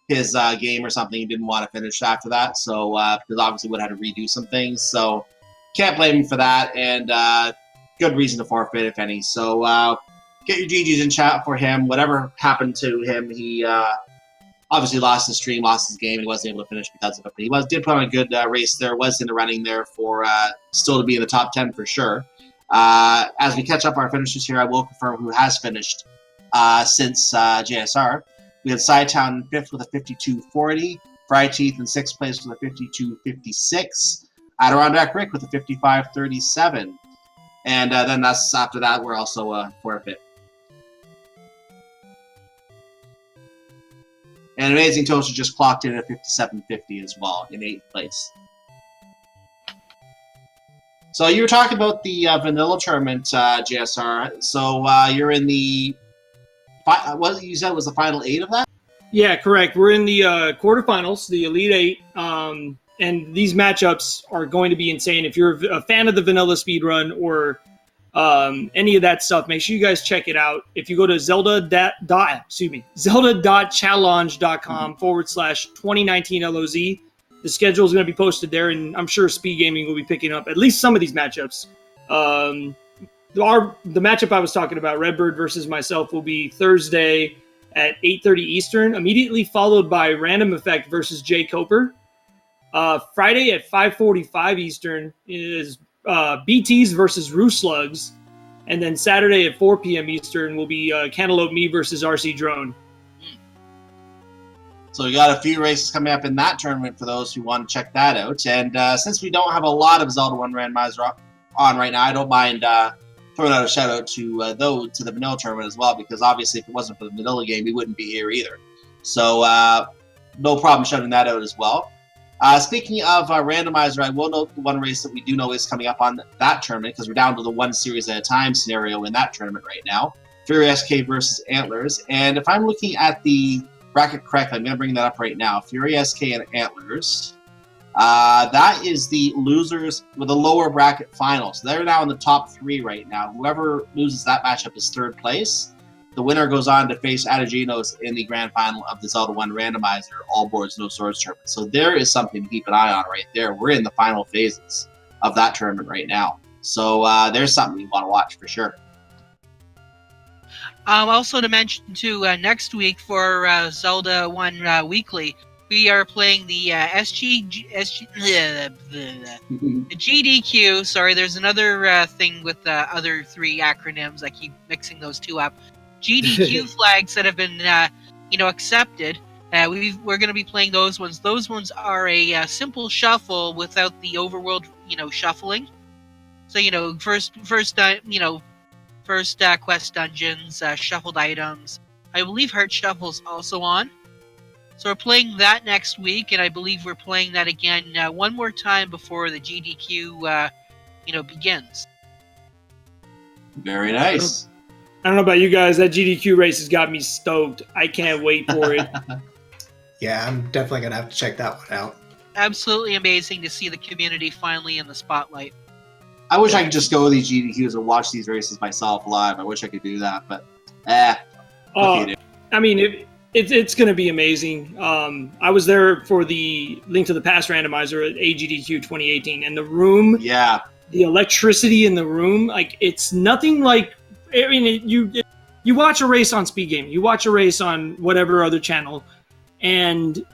his game or something. He didn't want to finish after that, so because obviously would have had to redo some things. So can't blame him for that, and good reason to forfeit, if any. So get your GGs in chat for him. Whatever happened to him, he obviously lost his stream, lost his game. He wasn't able to finish because of it. But he did put on a good race there, was in the running there for still to be in the top 10 for sure. As we catch up our finishers here, I will confirm who has finished since JSR. We had Sidetown 5th with a 52.40, Fry Teeth in 6th place with a 52.56, Adirondack Rick with a 55.37. And then that's after that, we're also forfeit. And Amazing Toaster just clocked in at 57.50 as well in 8th place. So you were talking about the vanilla tournament, JSR. So you're in the what you said was the final 8 of that? Yeah, correct. We're in the quarterfinals, the Elite 8, and these matchups are going to be insane. If you're a fan of the vanilla speedrun or any of that stuff, make sure you guys check it out. If you go to zelda.challenge.com/2019 LOZ, the schedule is going to be posted there, and I'm sure Speed Gaming will be picking up at least some of these matchups. The matchup I was talking about, Redbird versus myself, will be Thursday at 8:30 Eastern, immediately followed by Random Effect versus Jay Coper. Friday at 5:45 Eastern is BTs versus Roo Slugs. And then Saturday at 4 p.m. Eastern will be Cantaloupe Me versus RC Drone. So we got a few races coming up in that tournament for those who want to check that out. And since we don't have a lot of Zelda 1 Randomizer on right now, I don't mind throwing out a shout out to the vanilla tournament as well, because obviously if it wasn't for the vanilla game, we wouldn't be here either. So no problem shouting that out as well. Speaking of Randomizer, I will note the one race that we do know is coming up on that tournament, because we're down to the one series at a time scenario in that tournament right now. Fury SK versus Antlers. And if I'm looking at the bracket correctly, I'm going to bring that up right now. Fury SK and Antlers. That is the losers with a lower bracket final. So they're now in the top 3 right now. Whoever loses that matchup is 3rd place. The winner goes on to face Adaginos in the grand final of the Zelda 1 Randomizer, all boards, no swords tournament. So there is something to keep an eye on right there. We're in the final phases of that tournament right now. So there's something you want to watch for sure. Also to mention too, next week for Zelda 1 Weekly, we are playing the the GDQ. Sorry, there's another thing with the other 3 acronyms. I keep mixing those 2 up. GDQ flags that have been, accepted. We're going to be playing those ones. Those ones are a simple shuffle without the overworld, shuffling. So, first quest dungeons, shuffled items. I believe Heart Shuffle's also on. So we're playing that next week, and I believe we're playing that again one more time before the GDQ, begins. Very nice. I don't know about you guys. That GDQ race has got me stoked. I can't wait for it. Yeah, I'm definitely gonna have to check that one out. Absolutely amazing to see the community finally in the spotlight. I wish I could just go with these GDQs and watch these races myself live. I wish I could do that, but okay, I mean, it's going to be amazing. I was there for the Link to the Past randomizer at AGDQ 2018, and the room, yeah, the electricity in the room, like it's nothing like. I mean, you watch a race on Speed Game, you watch a race on whatever other channel, and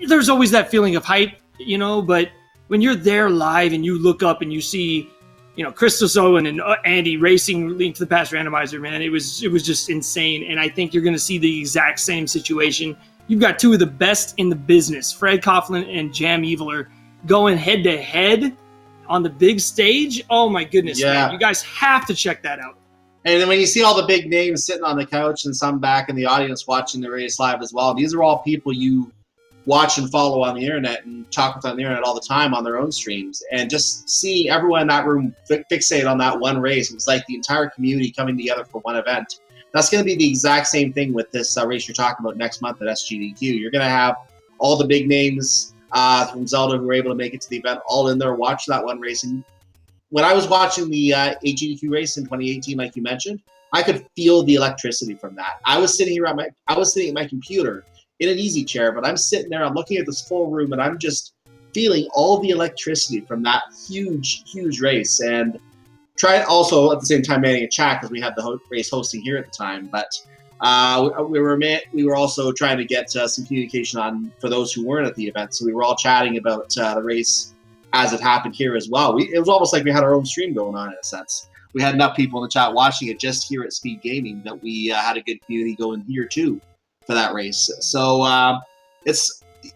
there's always that feeling of hype, But when you're there live and you look up and you see, Christos Owen and Andy racing Link to the Past randomizer, man, it was just insane. And I think you're going to see the exact same situation. You've got two of the best in the business, Fred Coughlin and Jam Eviler, going head to head on the big stage. Oh my goodness, man. You guys have to check that out. And then when you see all the big names sitting on the couch and some back in the audience watching the race live as well, these are all people you watch and follow on the internet and talk with on the internet all the time on their own streams. And just see everyone in that room fixate on that one race. It was like the entire community coming together for one event. That's going to be the exact same thing with this race you're talking about next month at SGDQ. You're going to have all the big names from Zelda who were able to make it to the event all in there, watch that one race. And when I was watching the AGDQ race in 2018, like you mentioned, I could feel the electricity from that. I was sitting at my computer in an easy chair, but I'm sitting there, I'm looking at this full room, and I'm just feeling all the electricity from that huge, huge race. And try also at the same time manning a chat because we had the race hosting here at the time. But we were also trying to get some communication on for those who weren't at the event. So we were all chatting about the race as it happened here as well. It was almost like we had our own stream going on in a sense. We had enough people in the chat watching it just here at Speed Gaming that we had a good community going here too for that race. So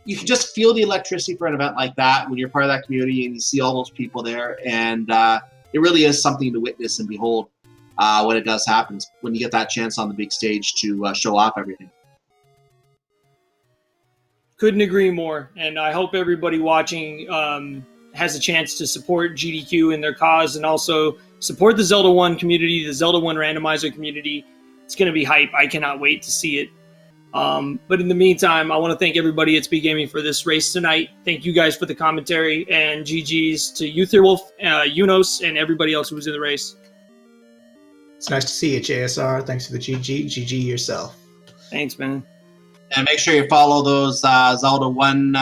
you can just feel the electricity for an event like that when you're part of that community and you see all those people there. And it really is something to witness and behold when it does happen, when you get that chance on the big stage to show off everything. Couldn't agree more. And I hope everybody watching has a chance to support GDQ in their cause and also support the Zelda 1 community, the Zelda 1 randomizer community. It's going to be hype. I cannot wait to see it. But in the meantime, I want to thank everybody at Speed Gaming for this race tonight. Thank you guys for the commentary, and GG's to Utherwolf, Unos, and everybody else who was in the race. It's nice to see you, JSR. Thanks for the GG yourself. Thanks, man. And make sure you follow those Zelda 1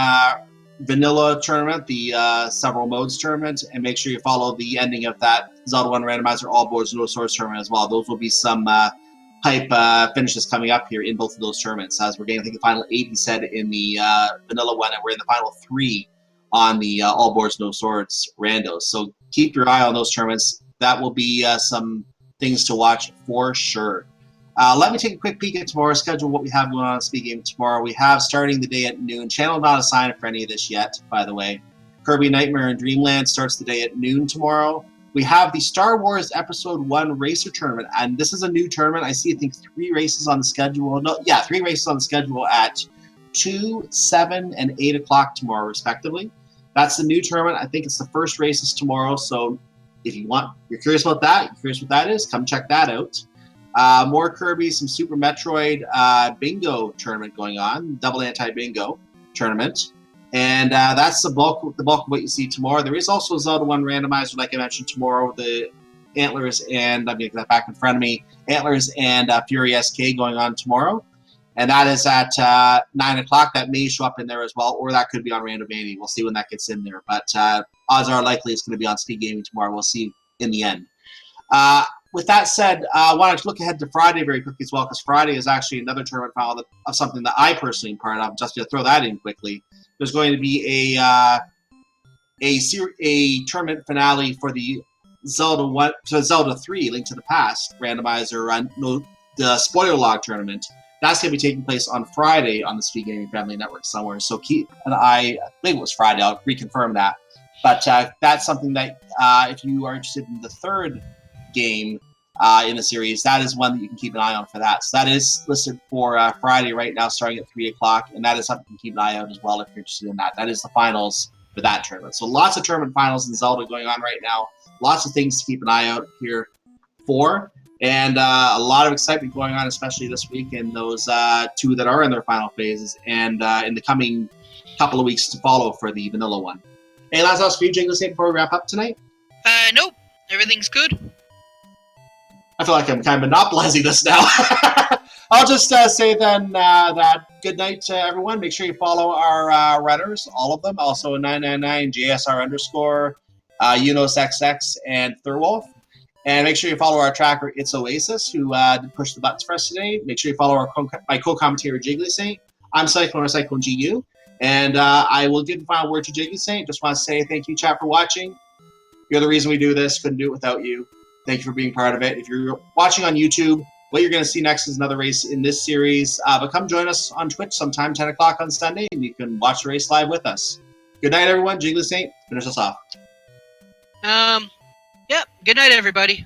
vanilla tournament, the several modes tournament, and make sure you follow the ending of that Zelda 1 randomizer all boards no swords tournament as well. Those will be some hype finishes coming up here in both of those tournaments, as we're getting, I think, the final 8, he said, in the vanilla one, and we're in the final 3 on the all boards no swords randos. So keep your eye on those tournaments. That will be some things to watch for sure. Let me take a quick peek at tomorrow's schedule, what we have going on Speed Game tomorrow. We have starting the day at noon. Channel not assigned for any of this yet, by the way. Kirby Nightmare in Dreamland starts the day at noon tomorrow. We have the Star Wars Episode 1 Racer Tournament, and this is a new tournament. I see, I think, 3 races on the schedule. 3 races on the schedule at 2, 7, and 8 o'clock tomorrow, respectively. That's the new tournament. I think it's the first races tomorrow, so if you're curious about that, you're curious what that is, come check that out. More Kirby, some Super Metroid bingo tournament going on, double anti-bingo tournament. And that's the bulk of what you see tomorrow. There is also a Zelda 1 randomizer, like I mentioned, tomorrow. The Antlers and, I'm going to get that back in front of me, Antlers and Fury SK going on tomorrow. And that is at 9 o'clock. That may show up in there as well, or that could be on Randomania. We'll see when that gets in there. But odds are likely it's going to be on Speed Gaming tomorrow. We'll see in the end. With that said, I wanted to look ahead to Friday very quickly as well, because Friday is actually another tournament final of something that I personally am part of. Just to throw that in quickly, there's going to be a tournament finale for the Zelda 3 Link to the Past randomizer, the spoiler log tournament. That's going to be taking place on Friday on the Speed Gaming Family Network somewhere. So keep an eye. I believe it was Friday. I'll reconfirm that. But that's something that if you are interested in the third game in the series, that is one that you can keep an eye on for that. So that is listed for Friday right now, starting at 3 o'clock, and that is something you can keep an eye on as well if you're interested in that. That is the finals for that tournament. So lots of tournament finals in Zelda going on right now. Lots of things to keep an eye out here for. And a lot of excitement going on, especially this week, in those two that are in their final phases, and in the coming couple of weeks to follow for the vanilla one. Any last thoughts for you, Jiggly Saint, before we wrap up tonight? Nope. Everything's good. I feel like I'm kind of monopolizing this now. I'll just say then that good night to everyone. Make sure you follow our Redders, all of them. Also 999, JSR underscore, UnosXX, and Thurwolf. And make sure you follow our tracker, It's Oasis, who did push the buttons for us today. Make sure you follow my co-commentator, Jiggly Saint. I'm Cyclone or Cyclone GU. And I will give the final word to Jiggly Saint. Just want to say thank you, chat, for watching. You're the reason we do this. Couldn't do it without you. Thank you for being part of it. If you're watching on YouTube, what you're going to see next is another race in this series. But come join us on Twitch sometime, 10 o'clock on Sunday, and you can watch the race live with us. Good night, everyone. Jiggly Saint, finish us off. Yep. Good night, everybody.